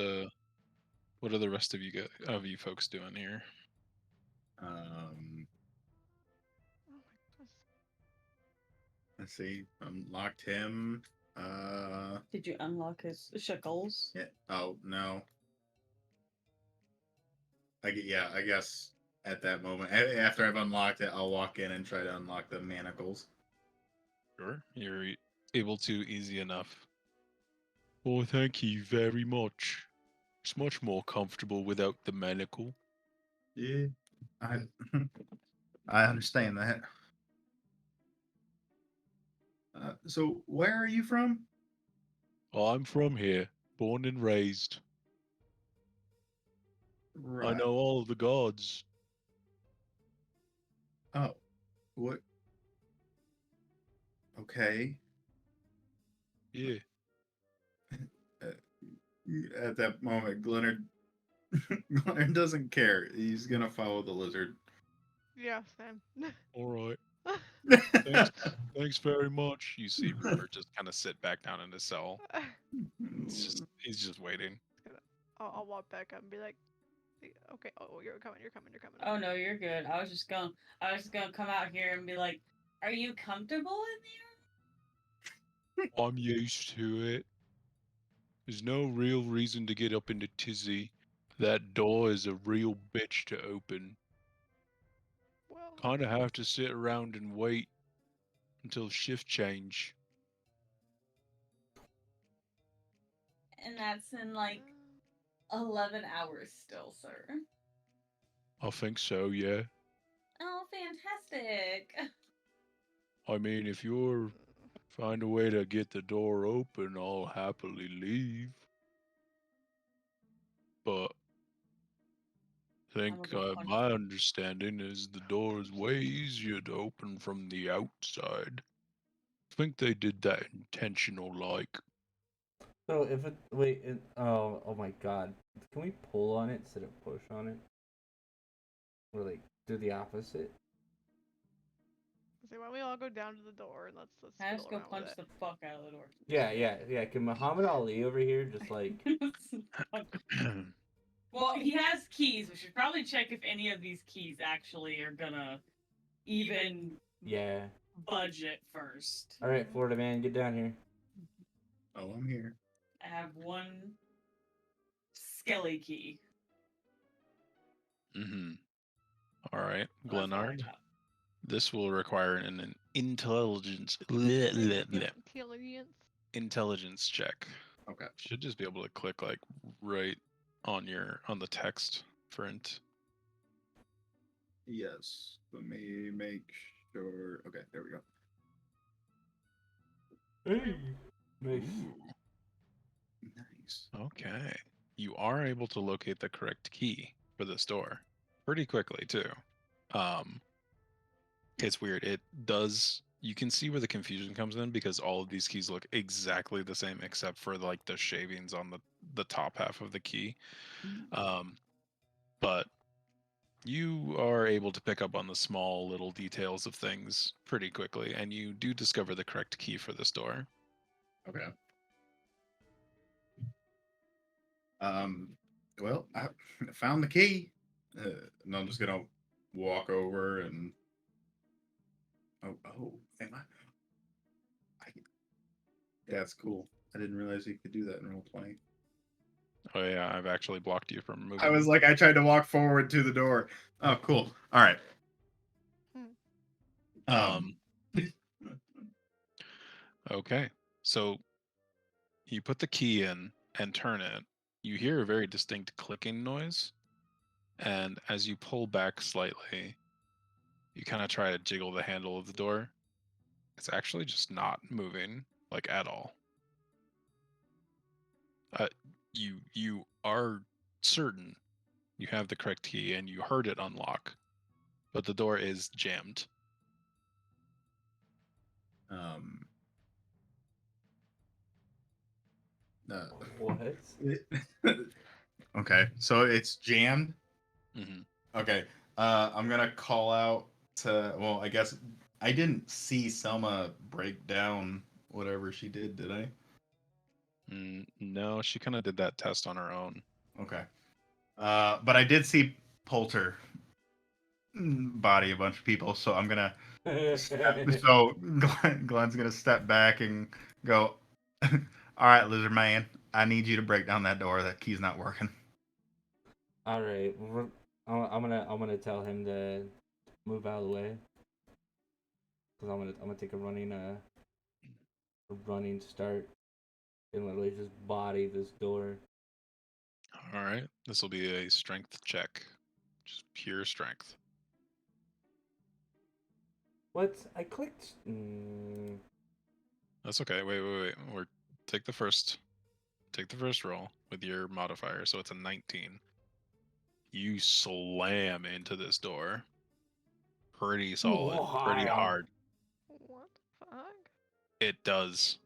what are the rest of you folks doing here? Um, Oh my goodness. let's see. Unlocked him. Did you unlock his shackles? Yeah. Oh no. I guess at that moment, after I've unlocked it, I'll walk in and try to unlock the manacles. Sure. able to easy enough. Oh, thank you very much. It's much more comfortable without the manacle. Yeah, I I understand that. So where are you from? I'm from here, born and raised. I Right. know all of the gods. Oh, what? Okay. Yeah. Uh, At that moment, Glenard Glenard doesn't care. He's gonna follow the lizard. Yeah, same. All right. Thanks. Thanks very much. You see Rupert just kind of sit back down in his cell. He's just waiting. I'll walk back up and be like, okay, oh, you're coming. Oh Okay. no, you're good. I was just gonna come out here and be like, "Are you comfortable in I'm used to it. There's no real reason to get up in a tizzy. That door is a real bitch to open. Well, Kind of have to sit around and wait until shift change. there?" And that's in like 11 hours still, sir. I think so, yeah. Oh, fantastic. I mean, if you're find a way to get the door open, I'll happily leave. But I I'm think gonna go punch. my understanding is the door is way easier to open from the outside. I think they did that intentional, like. So if it wait, oh my god, can we pull on it instead of push on it, or like do the opposite? say, why don't we all go down to the door and let's I fiddle just go around with punch it. the fuck out of the door. Yeah. Can Muhammad Ali over here just like? Well, he has keys. We should probably check if any of these keys actually are gonna even Yeah. budget first. All right, Florida man, get down here. Oh, I'm here. I have one skelly key. Mm-hmm. All right, That's all I Glenard. got. This will require an intelligence Intelligence. intelligence check. Okay. Should just be able to click like right on the text for int. Yes. Let me make sure. Okay, there we go. Hey. Nice. Ooh, Nice. okay. You are able to locate the correct key for this door pretty quickly too. Um, it's weird. It does. You can see where the confusion comes in because all of these keys look exactly the same except for like the shavings on the top half of the key. Um, but you are able to pick up on the small little details of things pretty quickly, and you do discover the correct key for this door. Okay. Um. Well, I found the key, and I'm just gonna walk over and. Oh, am I? That's cool. I didn't realize you could do that in role playing. Oh yeah, I've actually blocked you from moving. I was like, I tried to walk forward to the door. Oh, cool. All right. Um, okay. So you put the key in and turn it. You hear a very distinct clicking noise, and as you pull back slightly, you kind of try to jiggle the handle of the door. It's actually just not moving like at all. Uh, you are certain you have the correct key and you heard it unlock, but the door is jammed. Um. Uh, What? okay, so it's jammed. Hmm. Okay. I'm gonna call out to. Well, I guess I didn't see Selma break down whatever she did I? No, she kind of did that test on her own. Okay. But I did see Poulter body a bunch of people, so I'm gonna. So Glenn's gonna step back and go. All right, Lizard Man. I need you to break down that door. That key's not working. All right, I'm gonna tell him to move out of the way, cause I'm gonna take a running a running start and literally just body this door. All right. This will be a strength check. Just pure strength. What? I clicked. That's okay. Wait. We're take the first roll with your modifier, so it's a 19. You slam into this door. Pretty solid, pretty Wow. hard. What the fuck? It does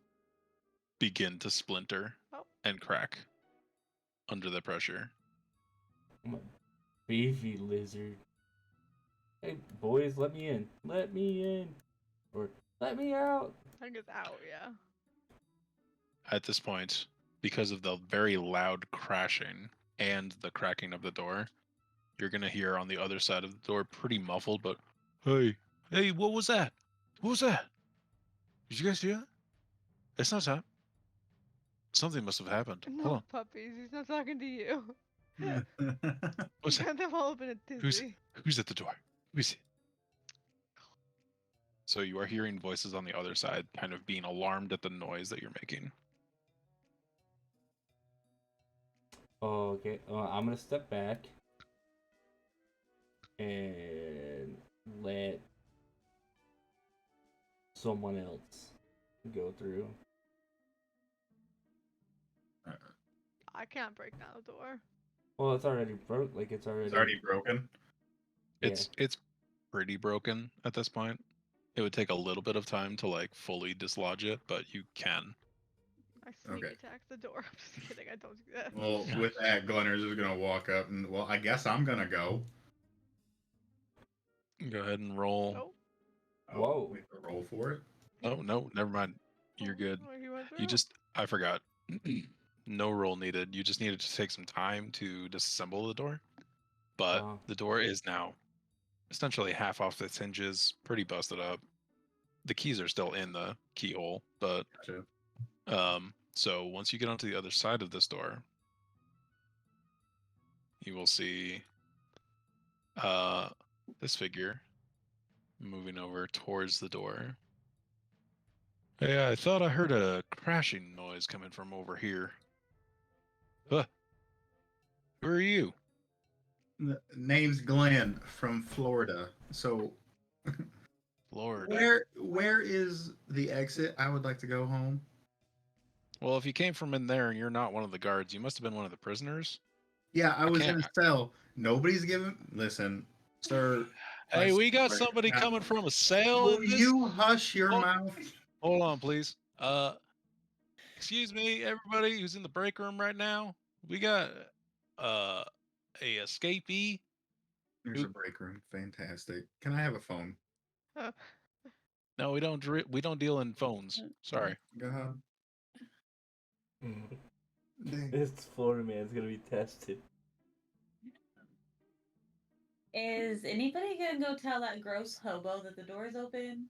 begin to splinter Oh. and crack under the pressure. I'm a beefy lizard. Hey, boys, let me in. Let me in. Or let me out. I think it's out, yeah. At this point, because of the very loud crashing and the cracking of the door, you're going to hear on the other side of the door, pretty muffled, but, hey, what was that? What was that? Did you guys hear that? It's not time. Something must have happened. Hold No on. puppies. He's not talking to you. What's You that? got them all up in a tizzy. Who's at the door? Who is it? So you are hearing voices on the other side, kind of being alarmed at the noise that you're making. Oh, okay. I'm gonna step back and let someone else go through. I can't break down the door. Well, it's already broke. Like it's already. It's already broken. It's pretty broken at this point. It would take a little bit of time to like fully dislodge it, but you can. I sneak Okay. attack the door. I'm just kidding. I don't do that. Well, with that, Glenner's is gonna walk up and I guess I'm gonna go. Go ahead and roll. Nope. Whoa. We have to roll for it. Oh no, never mind. You're good. Oh, he went You through? I forgot. No roll needed. You just needed to take some time to disassemble the door. But Oh. the door is now essentially half off its hinges, pretty busted up. The keys are still in the keyhole, but Gotcha. so once you get onto the other side of this door, you will see this figure moving over towards the door. Hey, I thought I heard a crashing noise coming from over here. Huh. Who are you? Name's Glenn from Florida. So Florida. where is the exit? I would like to go home. Well, if you came from in there and you're not one of the guards, you must have been one of the prisoners. Yeah, I was in can't- a cell. Nobody's giving. Listen, sir. Hey, we got Sorry. somebody Now, coming from a cell Will in this. you hush your Oh. mouth? Hold on, please. Excuse me, everybody who's in the break room right now. We got a escapee. There's a break room. Fantastic. Can I have a phone? No, we don't deal in phones. Sorry. Go ahead. Dang. This Florida man's gonna be tested. Is anybody gonna go tell that gross hobo that the door's open?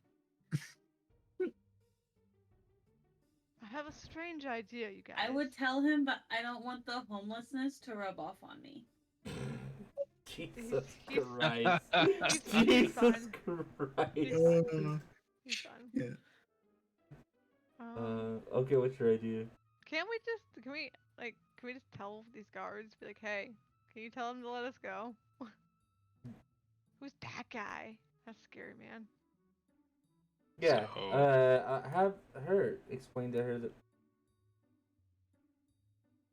I have a strange idea, you guys. I would tell him, but I don't want the homelessness to rub off on me. Jesus he's- Christ. he's fine. Jesus Christ. He's fine. Yeah. Okay, what's your idea? Can we just tell these guards, be like, hey, can you tell them to let us go? Who's that guy? That's scary, man. Yeah, So- have her explain to her that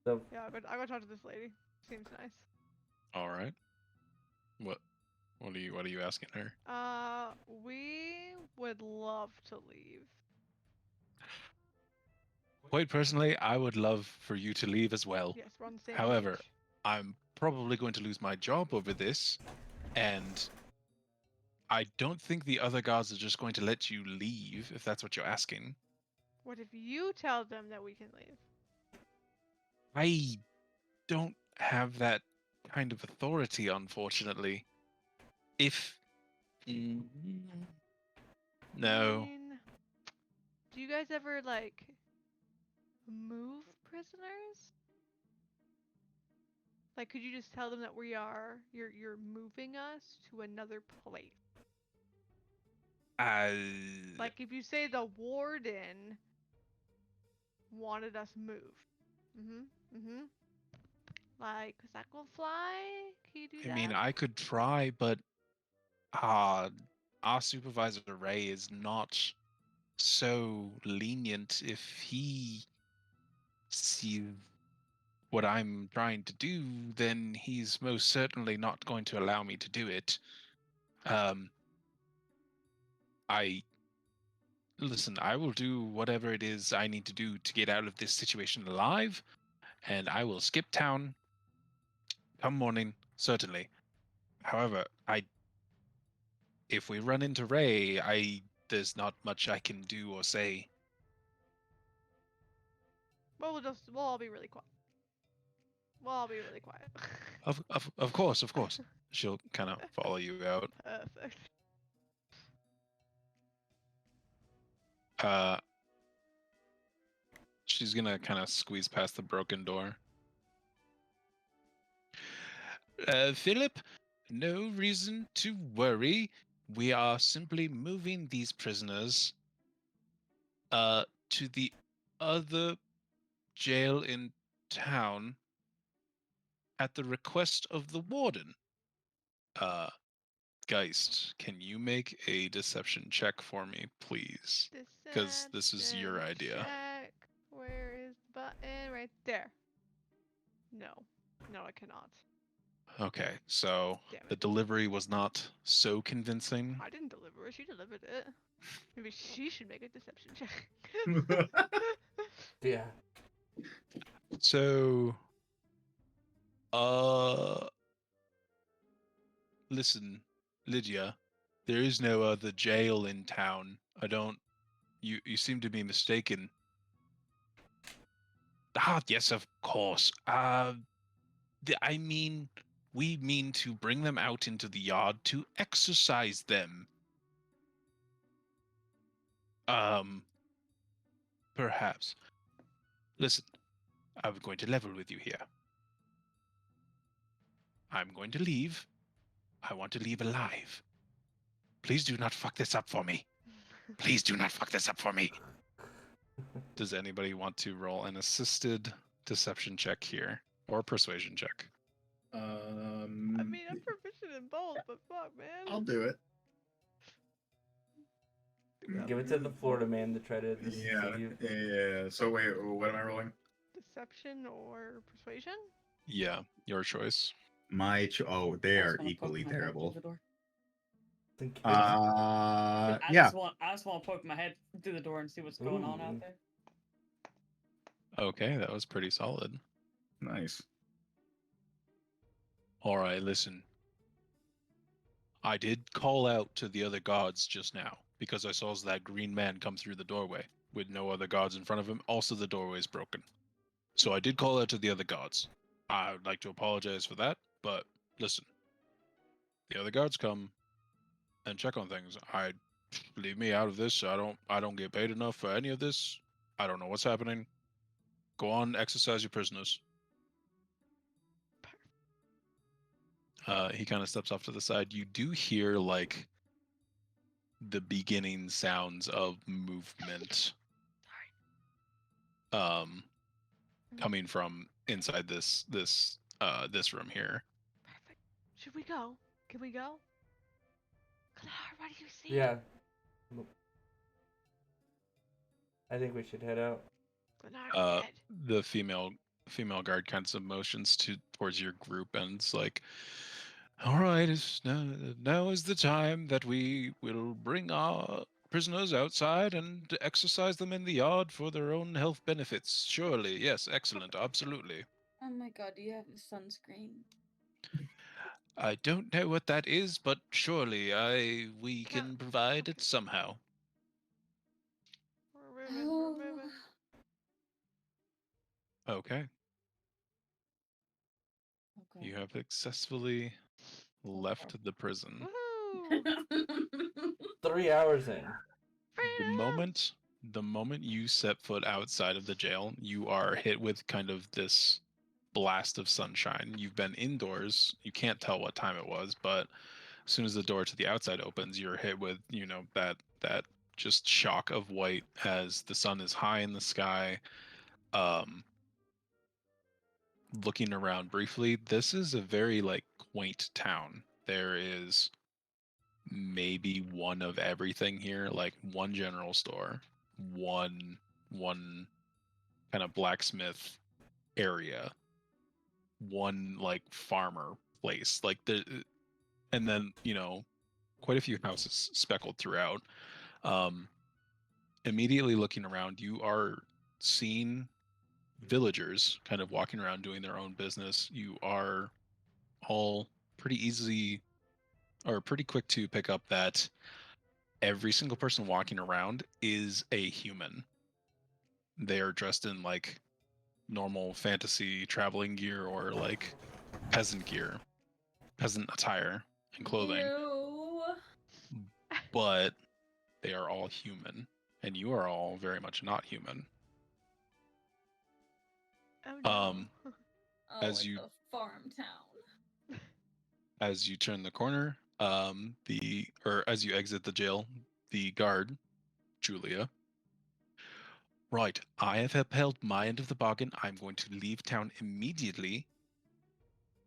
the Yeah, I'll go talk to this lady. Seems nice. All right. What are you asking her? We would love to leave. Quite personally, I would love for you to leave as well. Yes, we're on the same However, page. I'm probably going to lose my job over this, and I don't think the other guards are just going to let you leave if that's what you're asking. What if you tell them that we can leave? I don't have that kind of authority, unfortunately. If I no, mean, do you guys ever like move prisoners? Like, could you just tell them that you're moving us to another place? Like, if you say the warden wanted us moved. Like, is that gonna fly? Can you do I that? mean, I could try, but our supervisor Ray is not so lenient. If he sees what I'm trying to do, then he's most certainly not going to allow me to do it. Um, I listen. I will do whatever it is I need to do to get out of this situation alive, and I will skip town come morning, certainly. However, if we run into Ray, there's not much I can do or say. Well, we'll all be really quiet. We'll all be really quiet. Of course, of course. She'll kind of follow you out. Perfect. Uh, she's gonna kind of squeeze past the broken door. Philip, no reason to worry. We are simply moving these prisoners to the other jail in town at the request of the warden. Uh, Geist, can you make a deception check for me, please? Because this is your idea. Check. Where is the button? Right there. No. No, I cannot. Okay, so Damn the it. delivery was not so convincing. I didn't deliver it. She delivered it. Maybe she should make a deception check. Yeah. So, listen, Lydia, there is no other jail in town. You seem to be mistaken. Yes, of course. I mean, we mean to bring them out into the yard to exercise them. Perhaps. Listen, I'm going to level with you here. I'm going to leave. I want to leave alive. Please do not fuck this up for me. Please do not fuck this up for me. Does anybody want to roll an assisted deception check here? Or persuasion check? I mean, I'm proficient in both, but fuck, man. I'll do it. Give it to the Florida man to try to Yeah, deceive you. yeah. So wait, what am I rolling? Deception or persuasion? Yeah, your choice. They are equally terrible. Think- I Yeah. just want to poke my head through the door and see what's going on out Ooh. there. Okay, that was pretty solid. Nice. All right, listen. I did call out to the other guards just now because I saw that green man come through the doorway with no other guards in front of him. Also, the doorway is broken. So I did call out to the other guards. I would like to apologize for that, but listen. The other guards come and check on things. Leave me out of this. I don't get paid enough for any of this. I don't know what's happening. Go on, exercise your prisoners. He kind of steps off to the side. You do hear like the beginning sounds of movement. Coming from inside this room here. Perfect. Should we go? Can we go? Glennar, what do you see? Yeah. I think we should head out. Glennar, dead. The female guard kind of motions towards your group and it's like, all right, now is the time that we will bring our prisoners outside and exercise them in the yard for their own health benefits. Surely, yes, excellent, absolutely. Oh my god, do you have sunscreen? I don't know what that is, but surely we can provide it somehow. We're moving. Okay. You have successfully left the prison. Woohoo! 3 hours in. The moment you set foot outside of the jail, you are hit with kind of this blast of sunshine. You've been indoors. You can't tell what time it was, but as soon as the door to the outside opens, you're hit with, that just shock of white as the sun is high in the sky. Um, looking around briefly, this is a very like quaint town. There is maybe one of everything here, like one general store, one kind of blacksmith area, one like farmer place, like the, and then quite a few houses speckled throughout. Um, immediately looking around, you are seeing villagers kind of walking around doing their own business. You are all pretty easy or pretty quick to pick up that every single person walking around is a human. They are dressed in like normal fantasy traveling gear or like peasant gear, peasant attire and clothing, Ew. but they are all human, and you are all very much not human. Oh no. Um, Oh, As it's you- a farm town. as you turn the corner, as you exit the jail, the guard, Julia. Right, I have upheld my end of the bargain. I'm going to leave town immediately,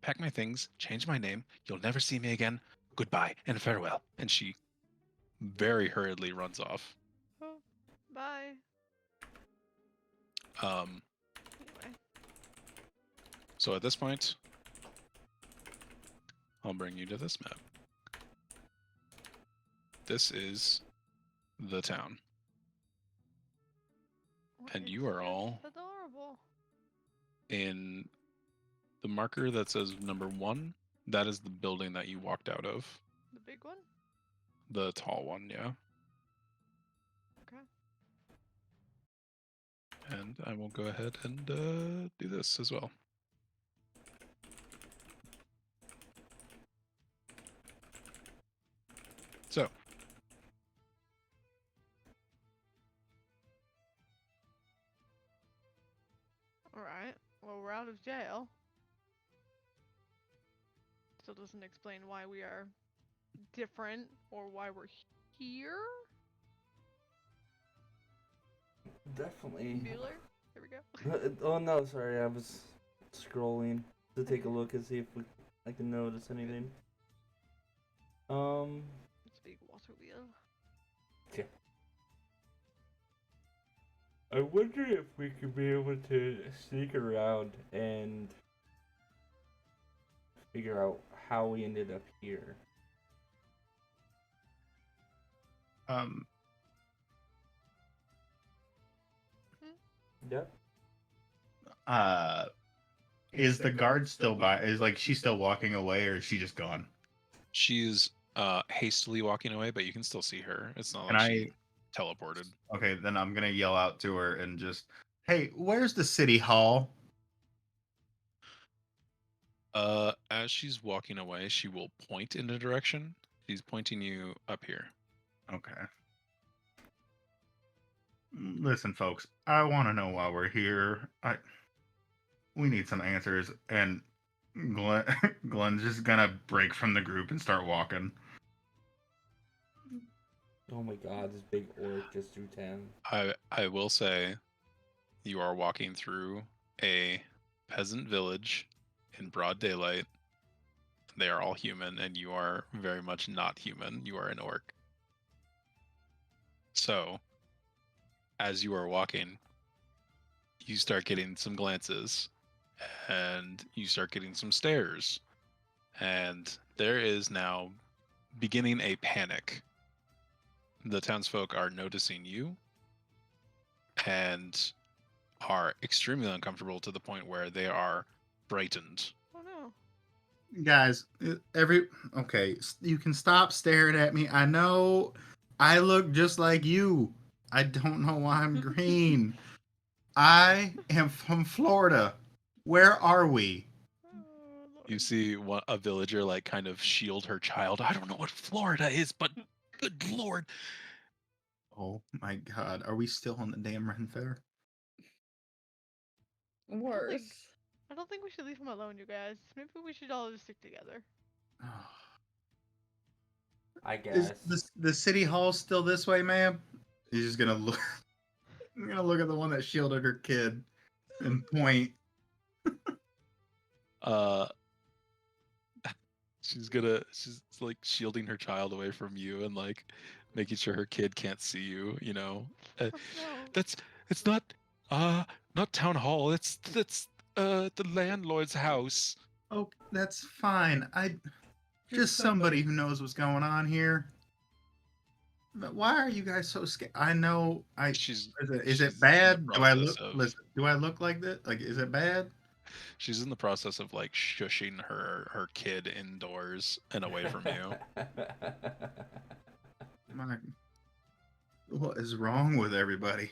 pack my things, change my name. You'll never see me again. Goodbye and farewell. And she very hurriedly runs off. Oh, bye. Um, Anyway. so at this point, I'll bring you to this map. This is the town. And It's you are just all adorable. in the marker that says number 1. That is the building that you walked out of. The big one? The tall one, yeah. Okay. And I will go ahead and do this as well. So, Alright. Well, we're out of jail. Still doesn't explain why we are different or why we're here. Definitely. Bueller? Here we go. Oh no, sorry, I was scrolling to take a look and see if I can notice anything. It's a big water wheel. I wonder if we could be able to sneak around and figure out how we ended up here. Yep. Is the guard still by? Is like she still walking away, or is she just gone? she's hastily walking away, but you can still see her. It's not Can like she teleported. Okay, then I'm gonna yell out to her and just, hey, where's the city hall? As she's walking away, she will point in a direction. She's pointing you up here. Okay. Listen, folks, I want to know why we're here. We need some answers, and Glenn's just gonna break from the group and start walking. Oh my god, this big orc just threw 10. I will say, you are walking through a peasant village in broad daylight. They are all human, and you are very much not human. You are an orc. So, as you are walking, you start getting some glances, and you start getting some stares, and there is now beginning a panic. The townsfolk are noticing you and are extremely uncomfortable to the point where they are frightened. Oh no. Guys, okay, you can stop staring at me. I know I look just like you. I don't know why I'm green. I am from Florida. Where are we? Oh, Lord. You see a villager like kind of shield her child. I don't know what Florida is, but good lord. Oh my god, are we still on the damn Ren Fair? Worse. I don't think we should leave him alone, you guys. Maybe we should all just stick together. I Is guess. the city hall still this way, ma'am? He's just gonna look. I'm gonna look at the one that shielded her kid. and point. Uh, she's like shielding her child away from you and like making sure her kid can't see you. You know, uh, Oh, no. that's it's not town hall. That's the landlord's house. Oh, that's fine. Just somebody who knows what's going on here. But why are you guys so scared? I know. She's Is it she's in the bad? Do I process look? of Listen. Do I look like that? Like, is it bad? she's in the process of like shushing her kid indoors and away from you. My, what is wrong with everybody?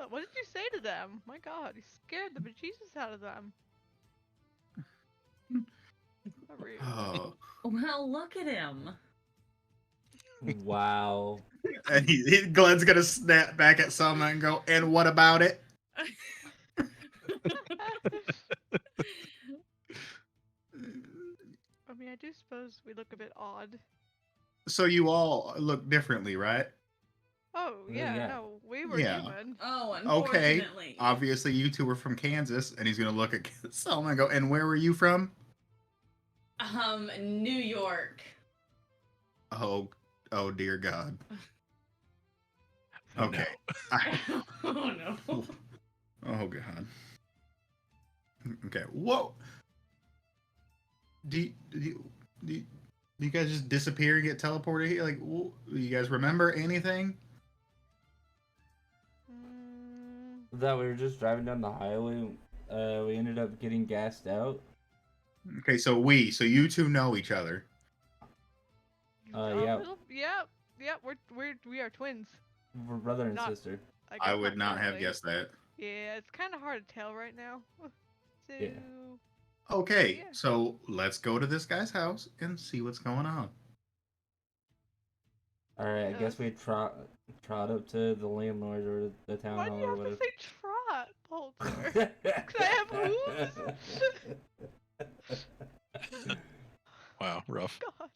What did you say to them? My God, you scared the bejesus out of them. How rude. Oh, Well, look at him. Wow. and Glenn's gonna snap back at Selma and go, "And what about it?" I mean, I do suppose we look a bit odd. So you all look differently, right? Oh, yeah, yeah. no, we were Yeah. human. Oh, Okay. unfortunately. Obviously, you two were from Kansas, and he's gonna look at Selma and go, "And where were you from?" New York. Oh, oh dear God. Oh, Okay. Oh no. Oh God. Okay. Whoa. Do you guys just disappear and get teleported here? Like, do you guys remember anything? That we were just driving down the highway. We ended up getting gassed out. Okay, so you two know each other. Yeah. Yep, we are twins. We're brother and Not- sister. I, I guess would not have currently. guessed that. Yeah, it's kind of hard to tell right now. So, Yeah. Okay, Yeah. so let's go to this guy's house and see what's going on. All right. I Yeah. guess we trot up to the landlord or the town Why do hall you or have whatever. to say trot, Bolter? Could I have hooves? wow, rough. God.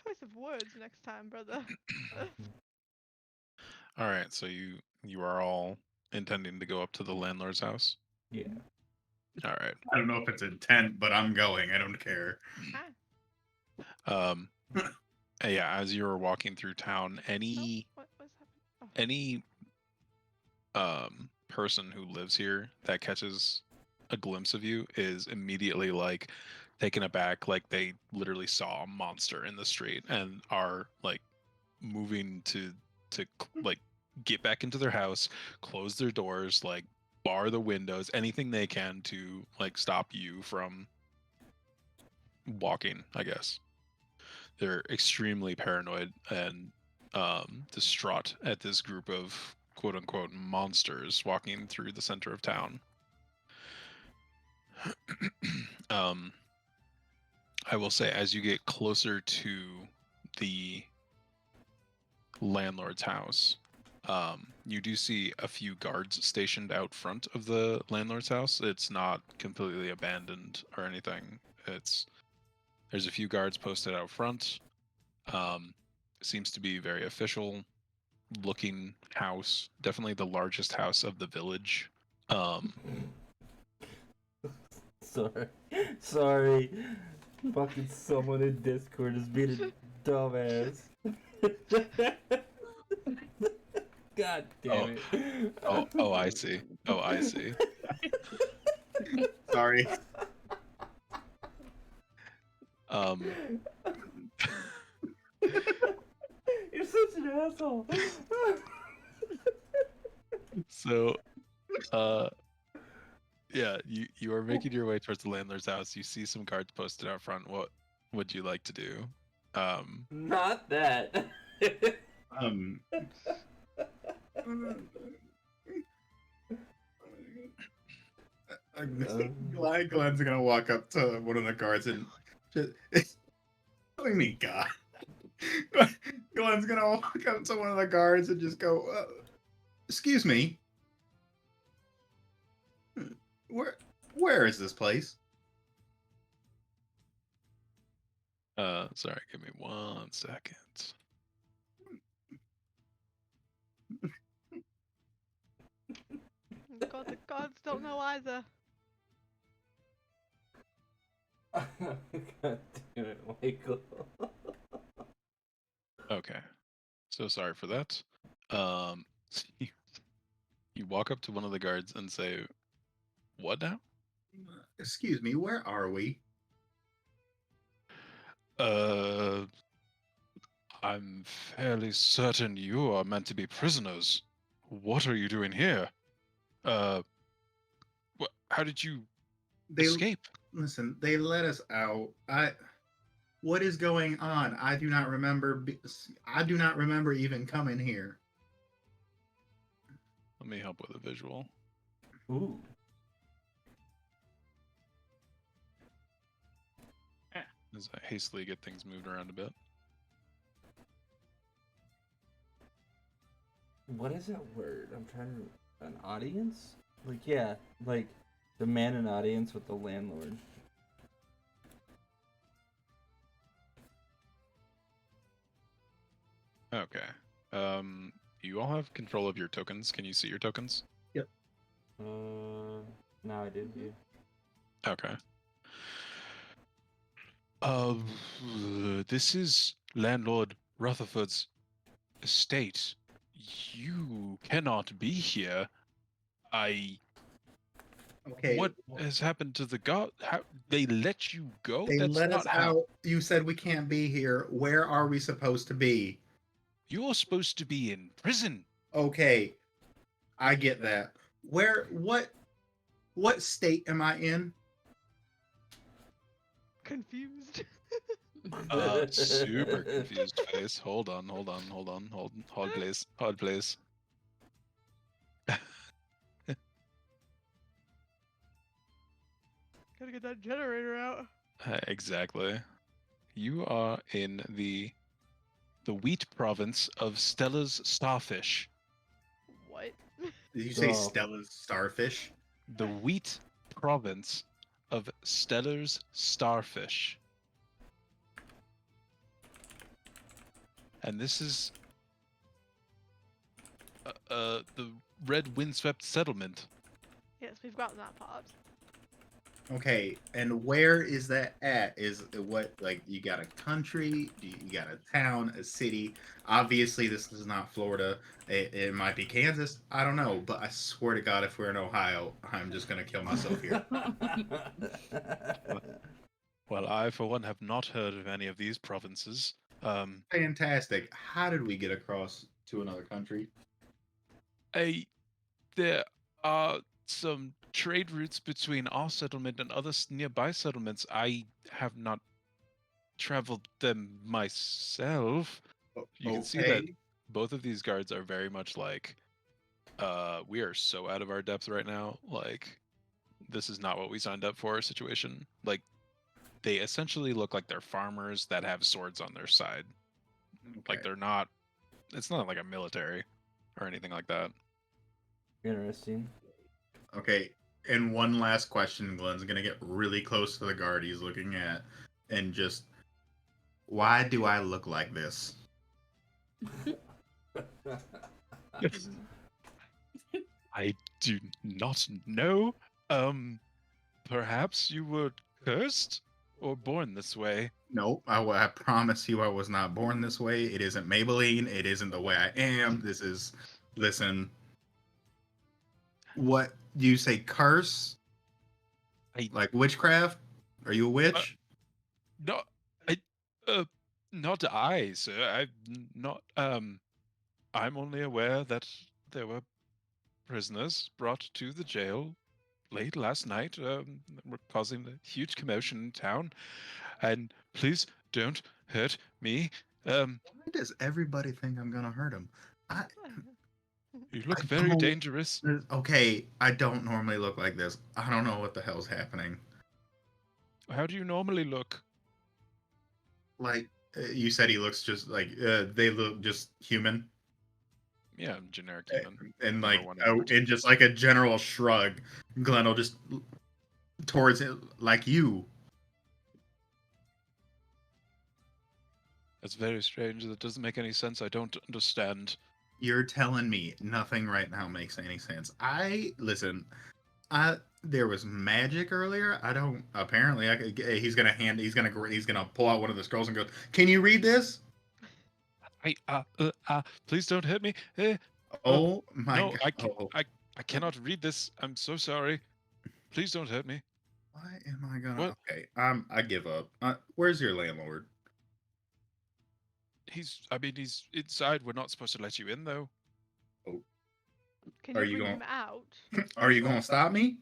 Choice of words next time, brother. All right, so you are all intending to go up to the landlord's house. Yeah. All right. I don't know if it's intent, but I'm going. I don't care. Um, yeah. As you were walking through town, any What was happening? Oh. any person who lives here that catches a glimpse of you is immediately like taken aback, like they literally saw a monster in the street and are like moving to like get back into their house, close their doors, like bar the windows, anything they can to like stop you from walking, I guess. They're extremely paranoid and distraught at this group of quote unquote monsters walking through the center of town. um, I will say, as you get closer to the landlord's house, you do see a few guards stationed out front of the landlord's house. It's not completely abandoned or anything. There's a few guards posted out front. Seems to be very official looking house. Definitely the largest house of the village. Sorry. Fucking someone in Discord is being a dumbass. God damn it. Oh, I see. Oh, I see. Sorry. You're such an asshole. So, yeah, you are making your way towards the landlord's house. You see some guards posted out front. What would you like to do? Not that. Um. Glenn's gonna walk up to one of the guards and just. What do you mean, God? Glenn's gonna walk up to one of the guards and just go, "Excuse me, where is this place?" Sorry, give me 1 second. But the gods don't know either. God damn it, Michael. Okay. So sorry for that. Um, you, you walk up to one of the guards and say, "What now?" Excuse me, where are we? Uh, I'm fairly certain you are meant to be prisoners. What are you doing here? Uh, how did you They escape? listen. They let us out. What is going on? I do not remember. I do not remember even coming here. Let me help with a visual. Ooh. As I hastily get things moved around a bit. What is that word? I'm trying to. An audience? Like, yeah. Like, the man in audience with the landlord. Okay. You all have control of your tokens. Can you see your tokens? No, I did. You. Okay. This is landlord Rutherford's estate. You cannot be here. Okay, What has happened to the god? How they let you go? they That's let us not how. out. You said we can't be here. Where are we supposed to be? You're supposed to be in prison. Okay, I get that. Where? What state am I in? Confused. Super confused face. Hold on, hold, please, hold, please. Gotta get that generator out. Exactly. You are in the wheat province of Stella's starfish. What? Did you say Oh. Stella's starfish? The wheat province of Stellar's starfish. And this is the red windswept settlement. Yes, we've gotten that part. Okay, and where is that at? Is what like you got a country, you got a town, a city? Obviously, this is not Florida. It might be Kansas. I don't know, but I swear to God, if we're in Ohio, I'm just gonna kill myself here. Well, I for one have not heard of any of these provinces. Fantastic. How did we get across to another country? There are some trade routes between our settlement and other nearby settlements. I have not traveled them myself. You can see that Okay. both of these guards are very much like, we are so out of our depth right now. Like, this is not what we signed up for situation. Like, they essentially look like they're farmers that have swords on their side. Like, Okay. they're not, it's not like a military or anything like that. Interesting. Okay. And one last question, Glenn's gonna get really close to the guard he's looking at, and just, why do I look like this? I do not know. Perhaps you were cursed or born this way. Nope, I promise you I was not born this way. It isn't Maybelline. It isn't the way I am. This is, listen, what do you say, curse? I Like witchcraft? Are you a witch? no, I not I, sir. Not. I'm only aware that there were prisoners brought to the jail late last night. Were causing a huge commotion in town, and please don't hurt me. Why does everybody think I'm gonna hurt him? I, You look I very don't. dangerous. Okay, I don't normally look like this. I don't know what the hell's happening. How do you normally look? Like you said, he looks just like they look just human. Yeah, generic human. And Number like one, and number two. and just like a general shrug, Glenn will just towards it like you. That's very strange. That doesn't make any sense. I don't understand. You're telling me nothing right now makes any sense. Listen. There was magic earlier. I don't. Apparently, he's gonna hand. He's gonna pull out one of the scrolls and go. Can you read this? Please don't hit me. Oh my No, god. I can Oh, I cannot read this. I'm so sorry. Please don't hurt me. why am I gonna? What? Okay. I give up. Where's your landlord? I mean, he's inside. We're not supposed to let you in, though. Oh, Can are you you bring going? him out? Are you gonna stop me?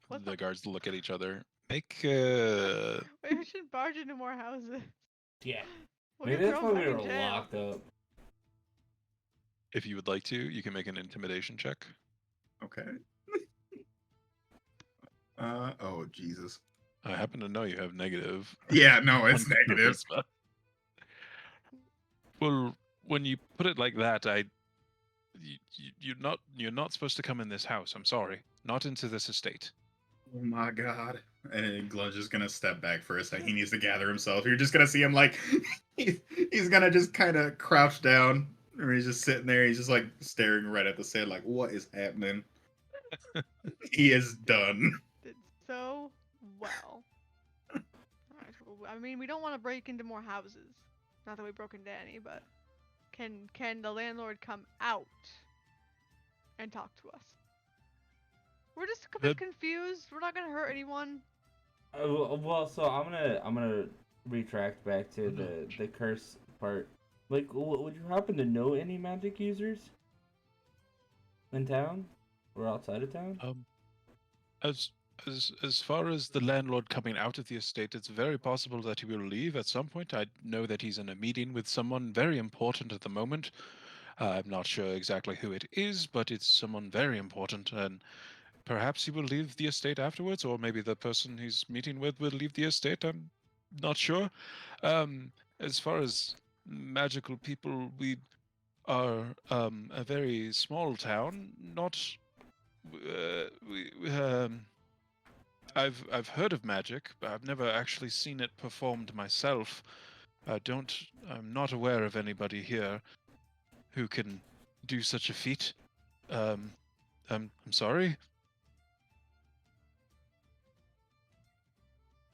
What The the- guards look at each other. Make Wait, we should barge into more houses. Yeah. We'll Maybe get that's thrown why back we in were jail. locked up. if you would like to, you can make an intimidation check. Okay. Oh Jesus. I happen to know you have negative. Yeah. No, on it's negative. charisma. Well, when you put it like that, you're not supposed to come in this house. I'm sorry, not into this estate. Oh my god. And then Glunch is gonna step back for a second. He needs to gather himself. You're just gonna see him like he's gonna just kind of crouch down, or he's just sitting there. He's just like staring right at the sand, like what is happening? He is done. Did so well. Alright, well, I mean, we don't want to break into more houses. Not that we broke into any, but can the landlord come out and talk to us? We're just a bit The- confused. We're not gonna hurt anyone. Well, so I'm gonna retract back to the curse part. Like, would you happen to know any magic users in town or outside of town? As as far as the landlord coming out of the estate, it's very possible that he will leave at some point. I know that he's in a meeting with someone very important at the moment. I'm not sure exactly who it is, but it's someone very important, and perhaps he will leave the estate afterwards, or maybe the person he's meeting with will leave the estate. I'm not sure. As far as magical people, we are a very small town. Not I've heard of magic, but I've never actually seen it performed myself. I'm not aware of anybody here who can do such a feat. Um, I'm sorry.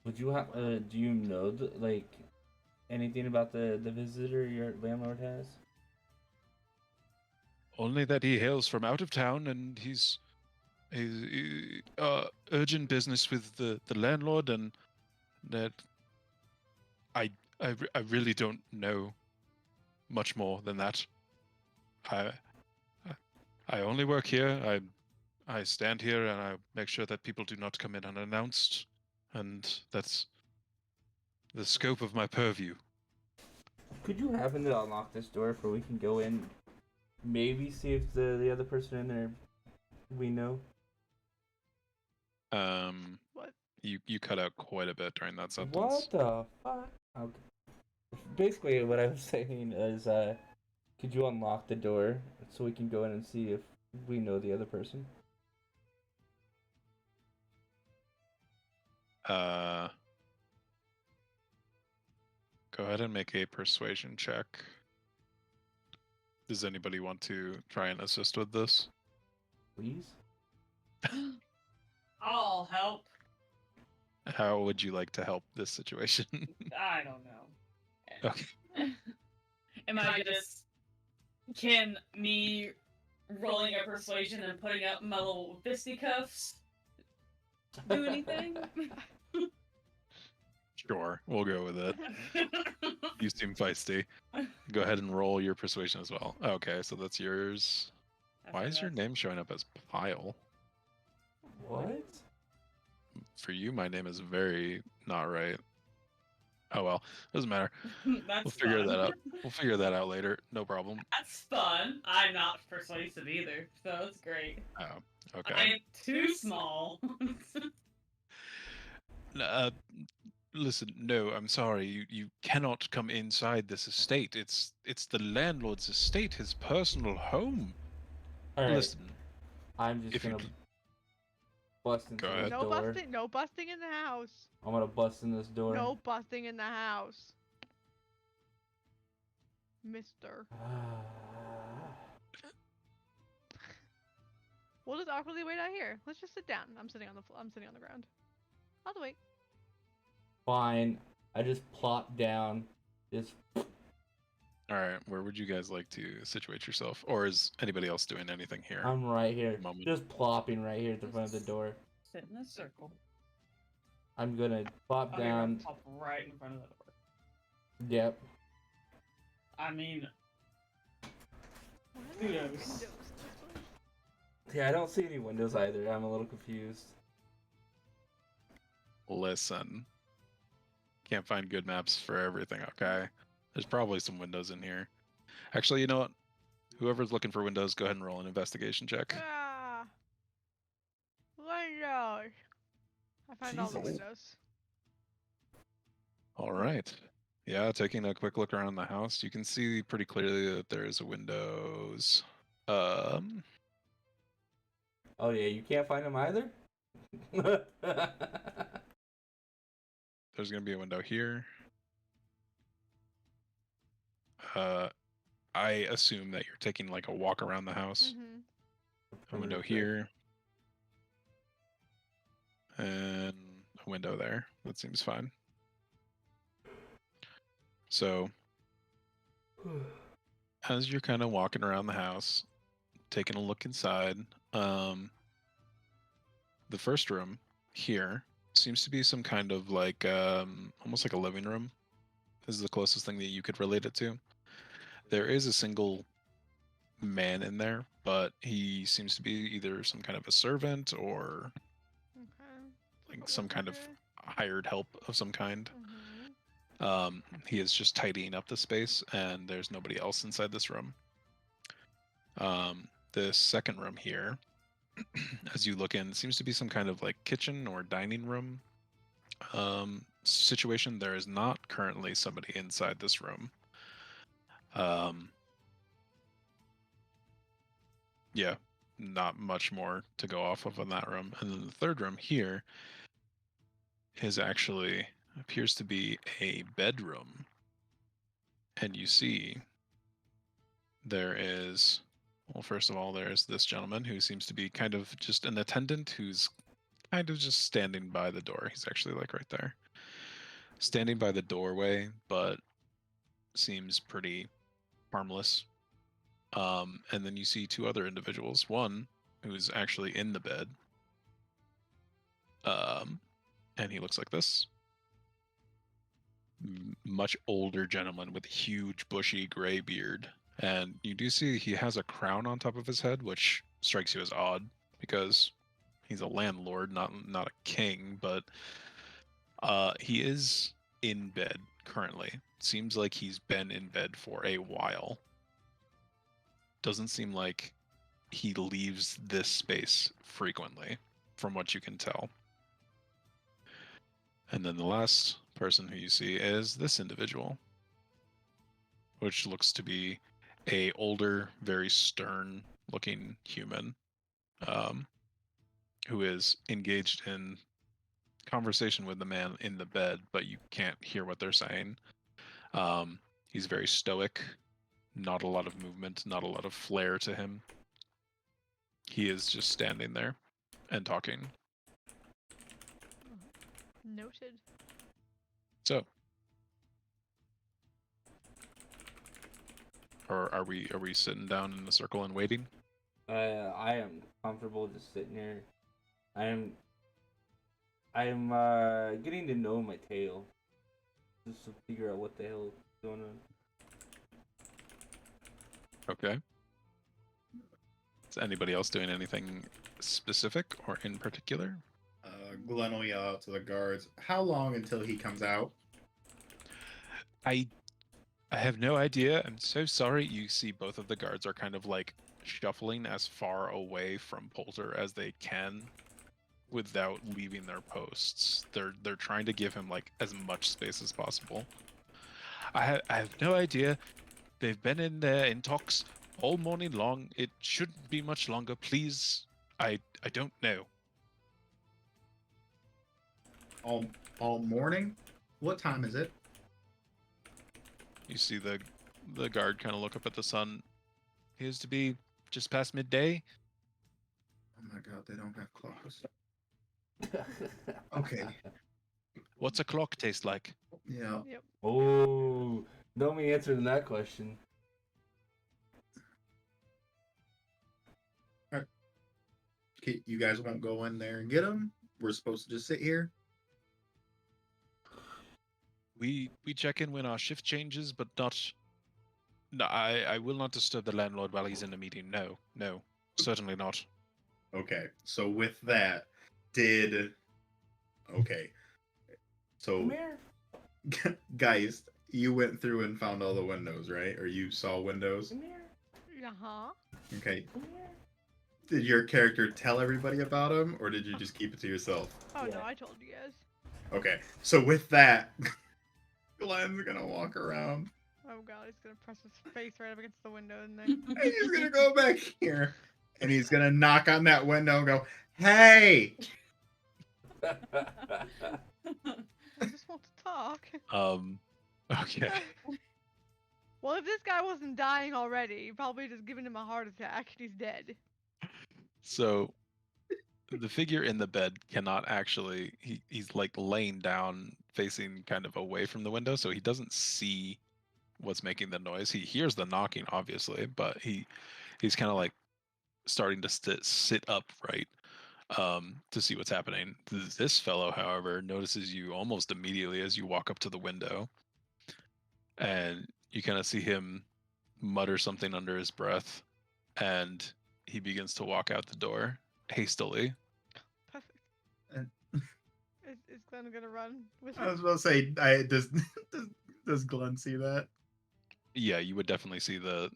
Would you do you know like anything about the visitor your landlord has? Only that he hails from out of town, and he's urgent business with the landlord, and that I really don't know much more than that. I I only work here. I stand here and I make sure that people do not come in unannounced, and that's the scope of my purview. Could you happen to unlock this door so we can go in? Maybe see if the other person in there we know. What? You cut out quite a bit during that sentence. What the fuck? Okay. Basically, what I was saying is, could you unlock the door so we can go in and see if we know the other person? Go ahead and make a persuasion check. Does anybody want to try and assist with this? Please? I'll help. How would you like to help this situation? I don't know. Okay. Am I just can me rolling a persuasion and putting up my little fisticuffs do anything? Sure, we'll go with it. You seem feisty. Go ahead and roll your persuasion as well. Okay, so that's yours. Why is your name showing up as Pile? What? For you, my name is very not right. Oh well, doesn't matter. That's We'll figure fun. that out. We'll figure that out later. No problem. That's fun. I'm not persuasive either, so it's great. Oh, okay. I am too small. Listen, no, I'm sorry. You cannot come inside this estate. It's the landlord's estate, his personal home. Alright, Listen, I'm just if you gonna pl- bust into Go this ahead. No door. busting. No busting in the house. I'm gonna bust in this door. No busting in the house. Mister. We'll just awkwardly wait out here. Let's just sit down. I'm sitting on the ground. I'll wait. Fine. I just plop down. Just All right, where would you guys like to situate yourself, or is anybody else doing anything here? I'm right here. Moment. Just plopping right here at the front of the door. Sit in a circle. I'm gonna plop Oh, you're gonna down. pop right in front of the door. Yep. I mean, Why are Who there knows? windows in this place? Yeah, I don't see any windows either. I'm a little confused. Listen, can't find good maps for everything. Okay, there's probably some windows in here. Actually, you know what? Whoever's looking for windows, go ahead and roll an investigation check. Ah, windows. I find all the Jesus. windows. All right. Yeah, taking a quick look around the house, you can see pretty clearly that there is a windows. Oh yeah, you can't find them either. There's gonna be a window here. I assume that you're taking like a walk around the house. Mm-hmm. A window here. And a window there. That seems fine. So, as you're kind of walking around the house, taking a look inside, the first room here seems to be some kind of like almost like a living room. This is the closest thing that you could relate it to. There is a single man in there, but he seems to be either some kind of a servant or Okay. like some kind of Okay. hired help of some kind. Mm-hmm. He is just tidying up the space, and there's nobody else inside this room. The second room here, as you look in, seems to be some kind of like kitchen or dining room situation. There is not currently somebody inside this room. Yeah, not much more to go off of in that room. And then the third room here is actually appears to be a bedroom. And you see there is, well, first of all, there's this gentleman who seems to be kind of just an attendant who's kind of just standing by the door. He's actually like right there, standing by the doorway, but seems pretty harmless. And then you see two other individuals. One who's actually in the bed, and he looks like this. Much older gentleman with a huge bushy gray beard. And you do see he has a crown on top of his head, which strikes you as odd because he's a landlord, not a king, but he is in bed currently. Seems like he's been in bed for a while. Doesn't seem like he leaves this space frequently, from what you can tell. And then the last person who you see is this individual, which looks to be a older, very stern looking human, who is engaged in conversation with the man in the bed, but you can't hear what they're saying. He's very stoic, not a lot of movement, not a lot of flair to him. He is just standing there and talking. Noted. So, or are we sitting down in a circle and waiting? I am comfortable just sitting here. I'm getting to know my tail. Just to figure out what the hell is going on. Okay. Is anybody else doing anything specific or in particular? Glenn will yell out to the guards, "How long until he comes out?" I have no idea. I'm so sorry. You see both of the guards are kind of like shuffling as far away from Poulter as they can without leaving their posts. They're trying to give him like as much space as possible. I have no idea. They've been in there in talks all morning long. It shouldn't be much longer. Please, I don't know. All morning? What time is it? You see the guard kind of look up at the sun. Appears to be just past midday. my god, they don't have clocks. Okay. What's a clock taste like? Yeah. Yep. Oh, know me answering that question. Okay, you guys won't go in there and get them. We're supposed to just sit here. We check in when our shift changes, but not. No, I will not disturb the landlord while he's in a meeting. No, no, certainly not. Okay. So with that, did okay. So Come here. guys, you went through and found all the windows, right? Or you saw windows? Come here. Uh-huh. Okay. Come here. Did your character tell everybody about them, or did you just keep it to yourself? Oh no, Yeah. I told you guys. Okay. So with that, Glenn's gonna walk around. Oh god, he's gonna press his face right up against the window in there. And he's gonna go back here. And he's gonna knock on that window and go, "Hey!" I just want to talk. Okay. Well, if this guy wasn't dying already, probably just giving him a heart attack and he's dead. So the figure in the bed cannot actually. He's like laying down, facing kind of away from the window, so he doesn't see what's making the noise. He hears the knocking, obviously, but he's kind of like starting to sit upright to see what's happening. This fellow, however, notices you almost immediately as you walk up to the window, and you kind of see him mutter something under his breath, and he begins to walk out the door hastily. Perfect. And- Is Glenn gonna run with I was him? about to say, does Glenn see that? Yeah, you would definitely see the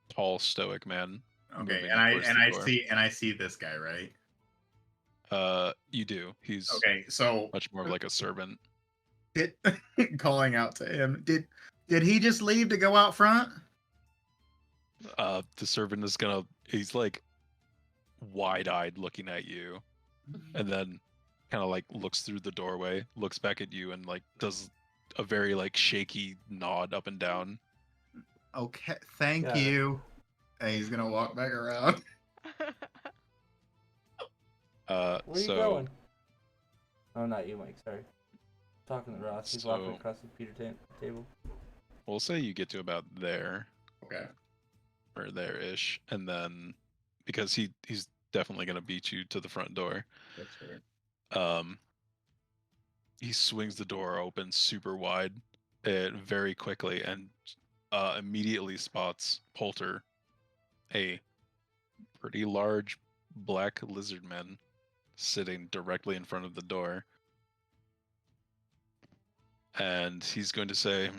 tall stoic man Okay, moving and towards the door. I see this guy, right? You do. He's Okay, so much more of like a servant. did calling out to him. Did he just leave to go out front? The servant is gonna. He's like wide-eyed looking at you, and then kind of like looks through the doorway, looks back at you, and like does a very like shaky nod up and down. Okay, thank Yeah. you. And he's gonna walk back around. Where you So going? Oh, not you, Mike. Sorry. Talking to Ross. He's walking So- across the computer table. we'll say you get to about there Okay. or there-ish, and then because he's definitely gonna beat you to the front door. That's fair. He swings the door open super wide, very quickly, and immediately spots Poulter, a pretty large black lizard man, sitting directly in front of the door. And he's going to say,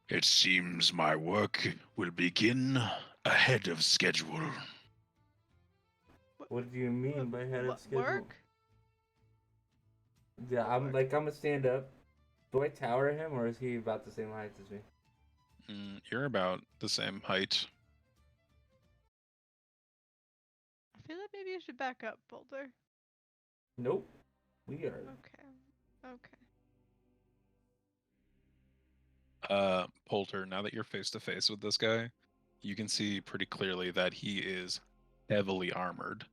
"It seems my work will begin ahead of schedule." What do you mean by head of What, schedule? work? Yeah, I'm Work. like, I'm gonna stand up. Do I tower him, or is he about the same height as me? You're about the same height. I feel like maybe you should back up, Boulder. Nope. We are. Okay. Okay. Poulter, now that you're face to face with this guy, you can see pretty clearly that he is heavily armored,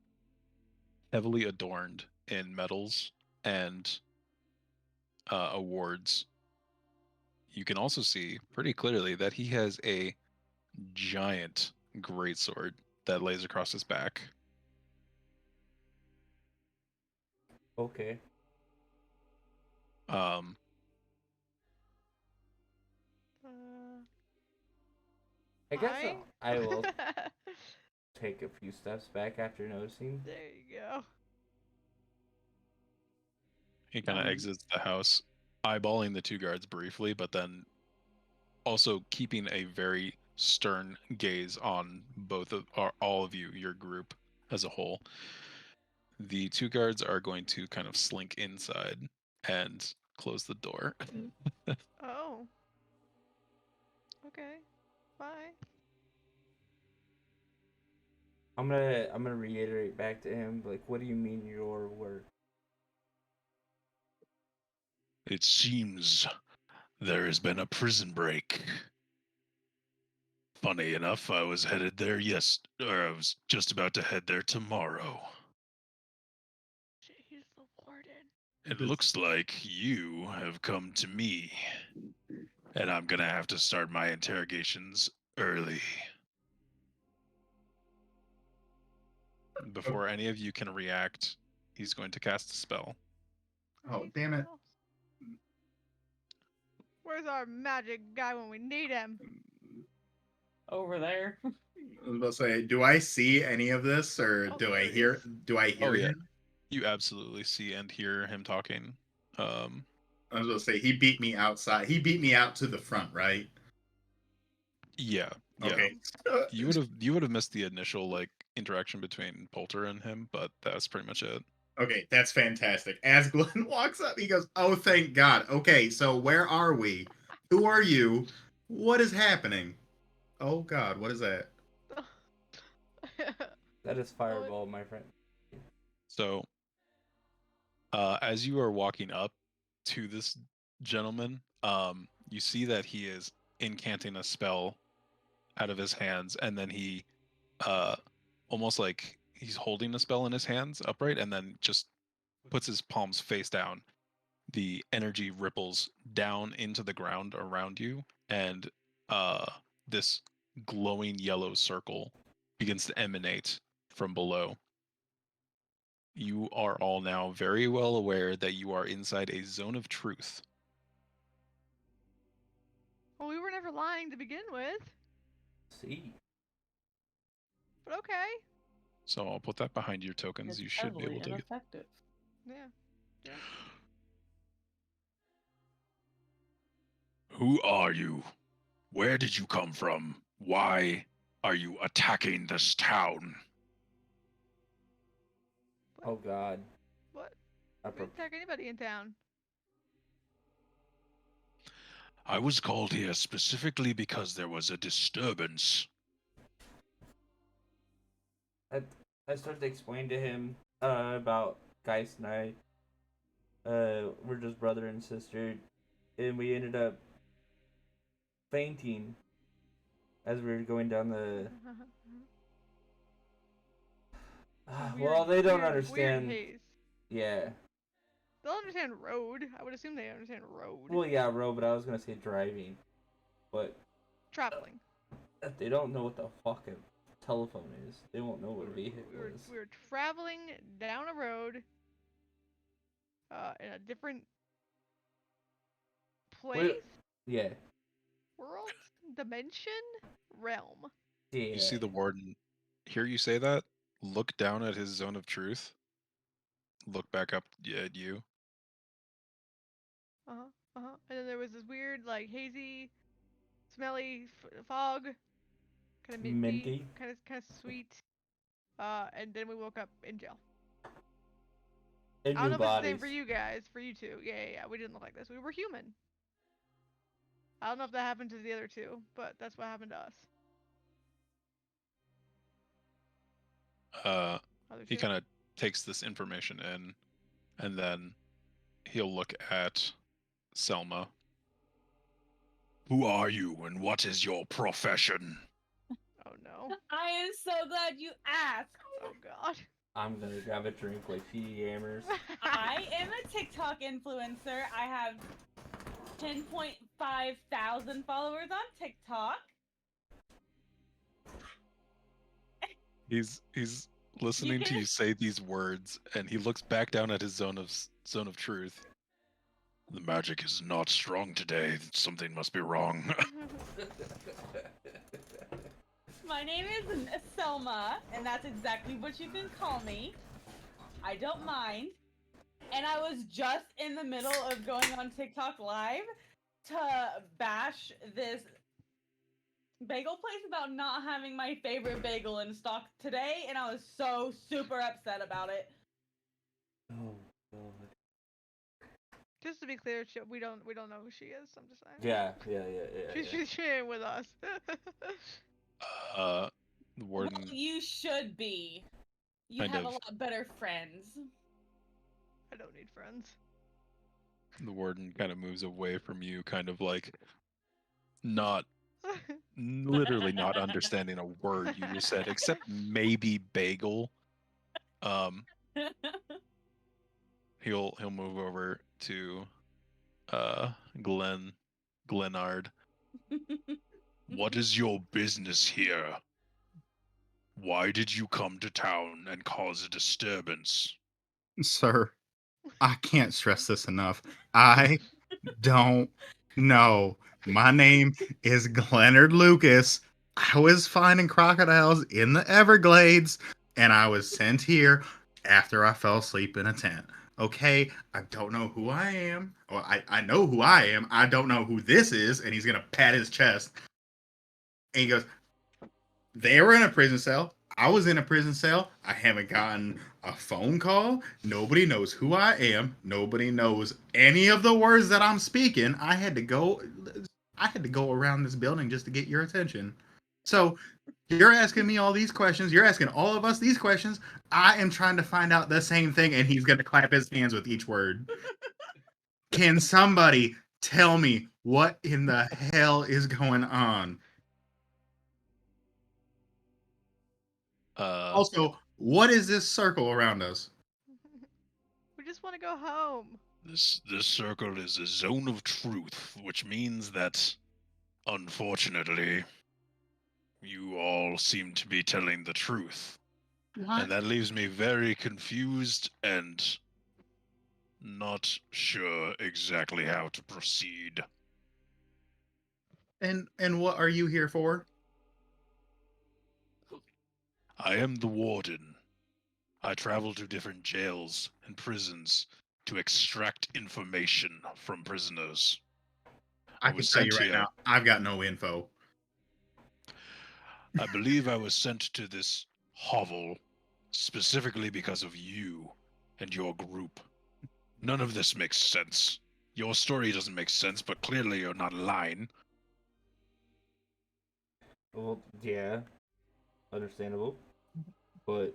heavily adorned in medals and awards. You can also see pretty clearly that he has a giant greatsword that lays across his back. Okay. Um, I guess Hi. I will take a few steps back after noticing. There you go. he kind of exits the house, eyeballing the two guards briefly, but then also keeping a very stern gaze on both of or all of you, your group as a whole. The two guards are going to kind of slink inside and close the door. Oh. Okay. Bye. I'm gonna reiterate back to him, like, what do you mean your work? It seems there has been a prison break. Funny enough, I was headed there or I was just about to head there tomorrow. Shit, he's the warden. It looks like you have come to me, and I'm gonna have to start my interrogations early. Before any of you can react, he's going to cast a spell. Oh, He's damn it. else. Where's our magic guy when we need him? Over there. I was about to say, do I see any of this, or Oh, do there I he hear? is. Do I hear Oh, yeah. him? You absolutely see and hear him talking. I was going to say he beat me outside. He beat me out to the front, right? Yeah, yeah. Okay. You would have missed the initial like interaction between Poulter and him, but that's pretty much it. Okay, that's fantastic. As Glenn walks up, he goes, "Oh, thank God. Okay, so where are we? Who are you? What is happening? Oh God, what is that?" That is fireball, my friend. So, as you are walking up to this gentleman, you see that he is incanting a spell out of his hands, and then he, uh, almost like he's holding a spell in his hands upright, and then just puts his palms face down. The energy ripples down into the ground around you, and uh, this glowing yellow circle begins to emanate from below. You are all now very well aware that you are inside a zone of truth. Well, we were never lying to begin with, See. but okay. So I'll put that behind your tokens. It's You should be heavily able to get. ineffective. Yeah. Who are you? Where did you come from? Why are you attacking this town? Oh God. What? I We didn't attack anybody in town. I was called here specifically because there was a disturbance. I started to explain to him about Geist and I. We're just brother and sister, and we ended up fainting as we were going down the. Well, they don't understand. Weird haze. Yeah. They'll understand road. I would assume they understand road. Well, yeah, road, but I was gonna say driving, but Traveling. they don't know what the fuck a telephone is. They won't know what a vehicle is. We were traveling down a road. In a different place, Yeah. world, dimension, realm. Yeah. You see the warden. Hear you say that? Look down at his zone of truth. Look back up at you. And then there was this weird, like, hazy, smelly fog, kind of Minty. kind of sweet. And then we woke up in jail. And I don't new know if it's the bodies. same for you guys, for you two. Yeah. We didn't look like this. We were human. I don't know if that happened to the other two, but that's what happened to us. Other He two? kind of takes this information in, and then he'll look at Selma. Who are you, and what is your profession? Oh no. I am so glad you asked. Oh god. I'm gonna grab a drink like she yammers. I am a TikTok influencer. I have 10.5 thousand followers on TikTok. He's listening to can- you say these words, and he looks back down at his zone of truth. The magic is not strong today. Something must be wrong. My name is Selma, and that's exactly what you can call me. I don't mind. And I was just in the middle of going on TikTok live to bash this bagel place about not having my favorite bagel in stock today, and I was so super upset about it. Oh god. Just to be clear, we don't know who she is. I'm just saying. Yeah. She's sharing with us. The warden Well, you should be. You Kind have a of. lot better friends. I don't need friends. the warden kind of moves away from you, kind of like not literally not understanding a word you just said, except maybe bagel. He'll move over to Glenard. What is your business here? Why did you come to town and cause a disturbance? Sir, I can't stress this enough. I don't know. My name is Glenard Lucas. I was finding crocodiles in the Everglades, and I was sent here after I fell asleep in a tent. Okay, I don't know who I am. Well, I know who I am. I don't know who this is. And he's gonna pat his chest. And he goes, they were in a prison cell. I was in a prison cell. I haven't gotten a phone call. Nobody knows who I am. Nobody knows any of the words that I'm speaking. I had to go around this building just to get your attention. So you're asking me all these questions. You're asking all of us these questions. I am trying to find out the same thing, and he's gonna clap his hands with each word. Can somebody tell me what in the hell is going on? Also, what is this circle around us? We just want to go home. This circle is a zone of truth, which means that, unfortunately, you all seem to be telling the truth. What? And that leaves me very confused and not sure exactly how to proceed. And what are you here for? I am the warden. I travel to different jails and prisons to extract information from prisoners. I can was tell you sent right here. now, I've got no info. I believe I was sent to this hovel specifically because of you and your group. None of this makes sense. Your story doesn't make sense, but clearly you're not lying. Well, yeah, understandable. But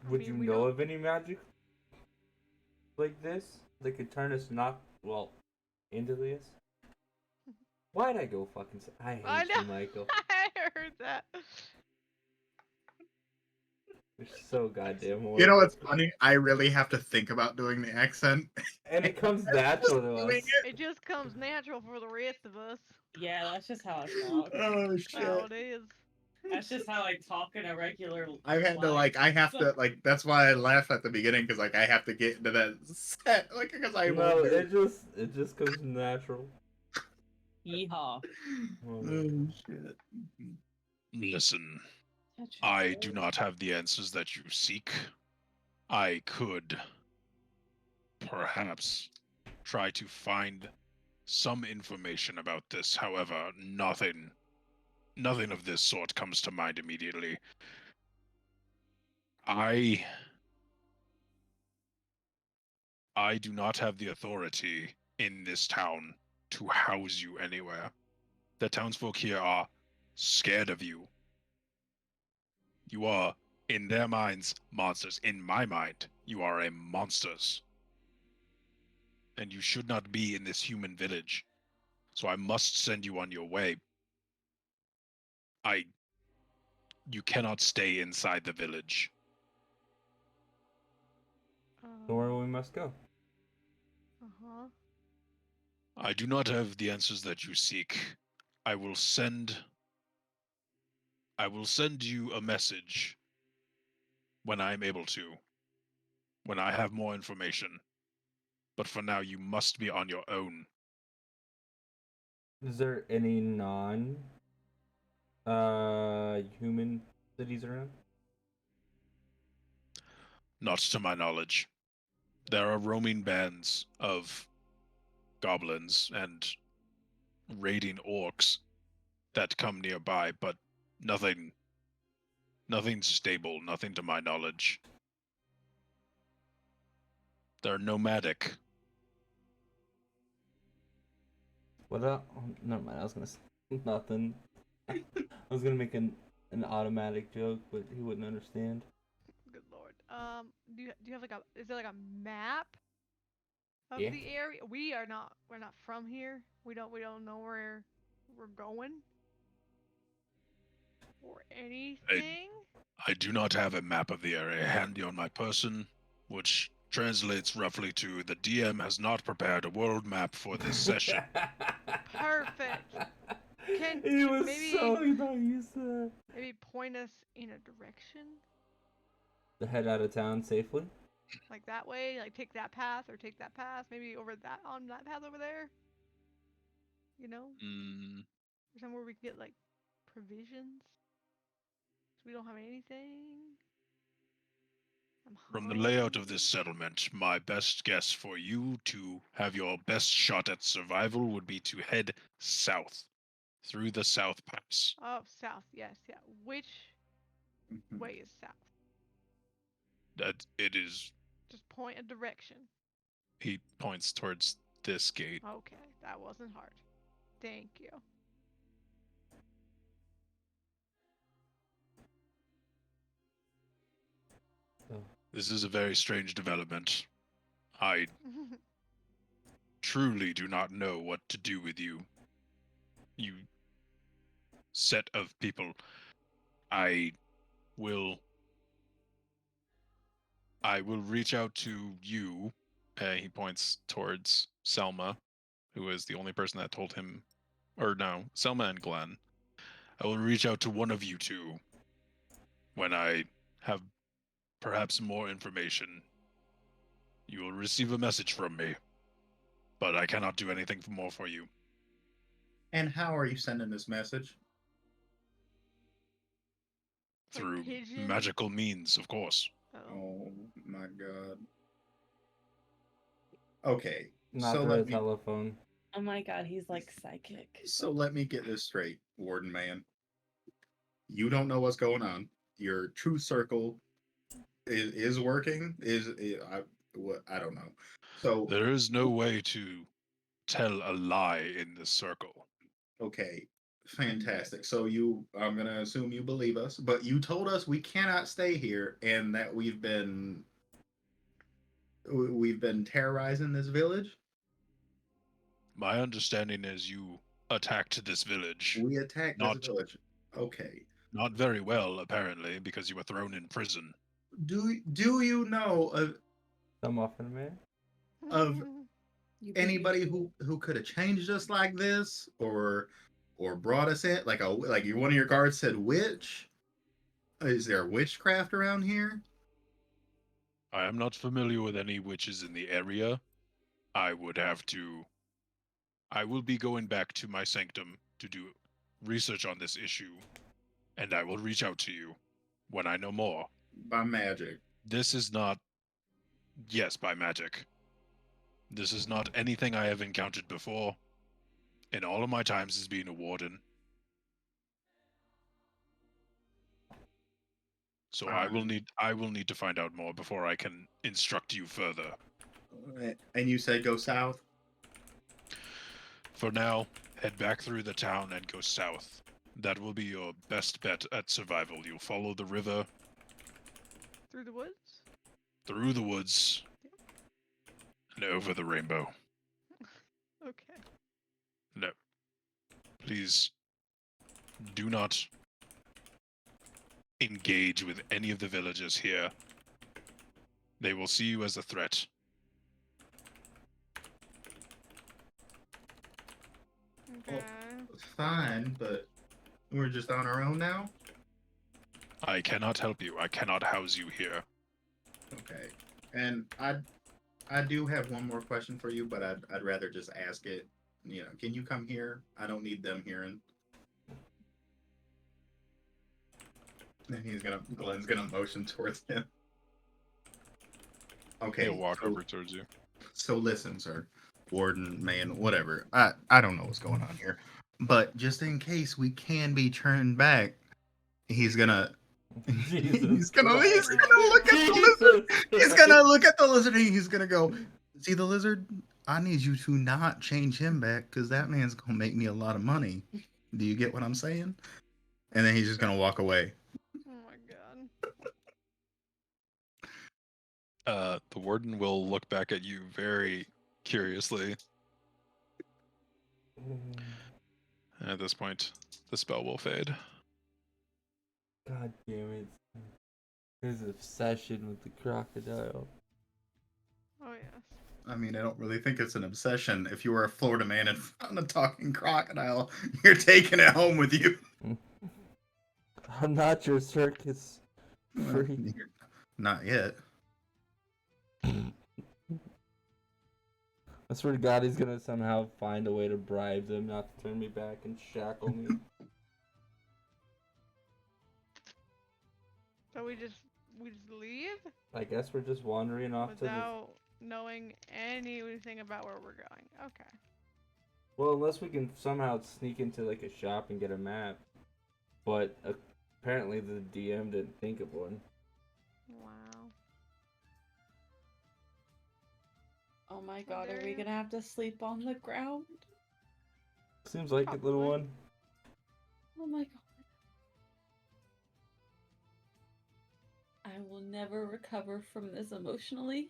would mean, you we know don't- of any magic like this that could turn us into this? Why'd I go fucking? I hate I know. you, Michael. I heard that. You're so goddamn You know horrible. what's funny? I really have to think about doing the accent. And it comes natural to us. Doing It just comes natural for the rest of us. Yeah, that's just how I talk. Oh That's how shit! it is. That's just how I talk in a regular I've had to life. I have to That's why I laugh at the beginning because I have to get into that set because I No, won't do it just comes natural. Yeehaw. Oh shit! Listen, I do not have the answers that you seek. I could perhaps try to find some information about this. However, nothing of this sort comes to mind immediately. I do not have the authority in this town to house you anywhere. The townsfolk here are scared of you. You are, in their minds, monsters. In my mind, you are a monsters. And you should not be in this human village. So I must send you on your way. You cannot stay inside the village. Where we must go. Uh-huh. I do not have the answers that you seek. I will send you a message when I am able to, when I have more information. But for now, you must be on your own. Is there any human cities around? Not to my knowledge. There are roaming bands of goblins and raiding orcs that come nearby, but nothing stable, nothing to my knowledge. They're nomadic. What up? Oh, never mind. I was gonna say nothing. I was gonna make an automatic joke, but he wouldn't understand. Good lord. Do you have like a is there like a map of Yeah. the area. We're not from here. We don't know where we're going or anything. I do not have a map of the area handy on my person, which translates roughly to the DM has not prepared a world map for this session. Perfect. He was maybe so nice. maybe point us in a direction, To head out of town safely. like that way, like take that path or take that path, maybe over that on that path over there. You know, Mm, or somewhere we can get like provisions. So we don't have anything. I'm from the layout hungry. of this settlement, my best guess for you to have your best shot at survival would be to head south through the South Pass. Oh, south. Yes, yeah. Which Mhm. way is south? That it is. Just point a direction. He points towards this gate. Okay, that wasn't hard. Thank you. This is a very strange development. I truly do not know what to do with you. You set of people. I will reach out to you. He points towards Selma, who is the only person that told him, or no, Selma and Glenn. I will reach out to one of you two when I have perhaps more information. You will receive a message from me, but I cannot do anything more for you. And how are you sending this message? Like Through pigeon? magical means, of course. Oh. Oh my god. Okay, Not so through a let me telephone. Oh my god, he's like psychic. get this straight, Warden Man. You don't know what's going on. Your true circle is working. I don't know. So There is no way to tell a lie in this circle. okay, fantastic. So I'm gonna assume you believe us, but you told us we cannot stay here, and that we've been terrorizing this village. My understanding is you attacked this village. We attacked this Not village. Okay. not very well, apparently, because you were thrown in prison. Do you know Some muffin man. of You anybody who could have changed us like this, or brought us in like one of your guards said witch? Is there witchcraft around here? I am not familiar with any witches in the area. I would have to. I will be going back to my sanctum to do research on this issue, and I will reach out to you when I know more. By magic. This is not. Yes, by magic. This is not anything I have encountered before in all of my times as being a warden. So I will need to find out more before I can instruct you further. And you said go south? For now, head back through the town and go south. That will be your best bet at survival. You'll follow the river Through the woods? through the woods and over the rainbow. Okay. No. Please do not engage with any of the villagers here. They will see you as a threat. Okay. Fine, but we're just on our own now? I cannot help you. I cannot house you here. Okay. And I do have one more question for you, but I'd rather just ask it. Can you come here? I don't need them hearing. And Glenn's gonna motion towards him. Okay. He'll walk over towards you. So listen, sir, warden, man, whatever. I don't know what's going on here, but just in case we can be turned back, he's gonna he's gonna look at the lizard. He's gonna look at the lizard and he's gonna go, see the lizard? I need you to not change him back because that man's gonna make me a lot of money. Do you get what I'm saying? And then he's just gonna walk away. Oh my god. The warden will look back at you very curiously. Mm, And at this point, the spell will fade. God damn it. His obsession with the crocodile. Oh yes. I mean, I don't really think it's an obsession. If you were a Florida man and found a talking crocodile, you're taking it home with you. I'm not your circus Well, freak. not yet. I swear to God, he's gonna somehow find a way to bribe them not to turn me back and shackle me. So we just leave I guess we're just wandering off to the. without knowing anything about where we're going. Okay. Well, unless we can somehow sneak into like a shop and get a map. But apparently the DM didn't think of one. Wow. Oh my god, are we gonna have to sleep on the ground? Seems like it, little Probably. one. Oh my god. I will never recover from this emotionally.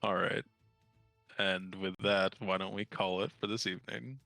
All right. And with that, why don't we call it for this evening?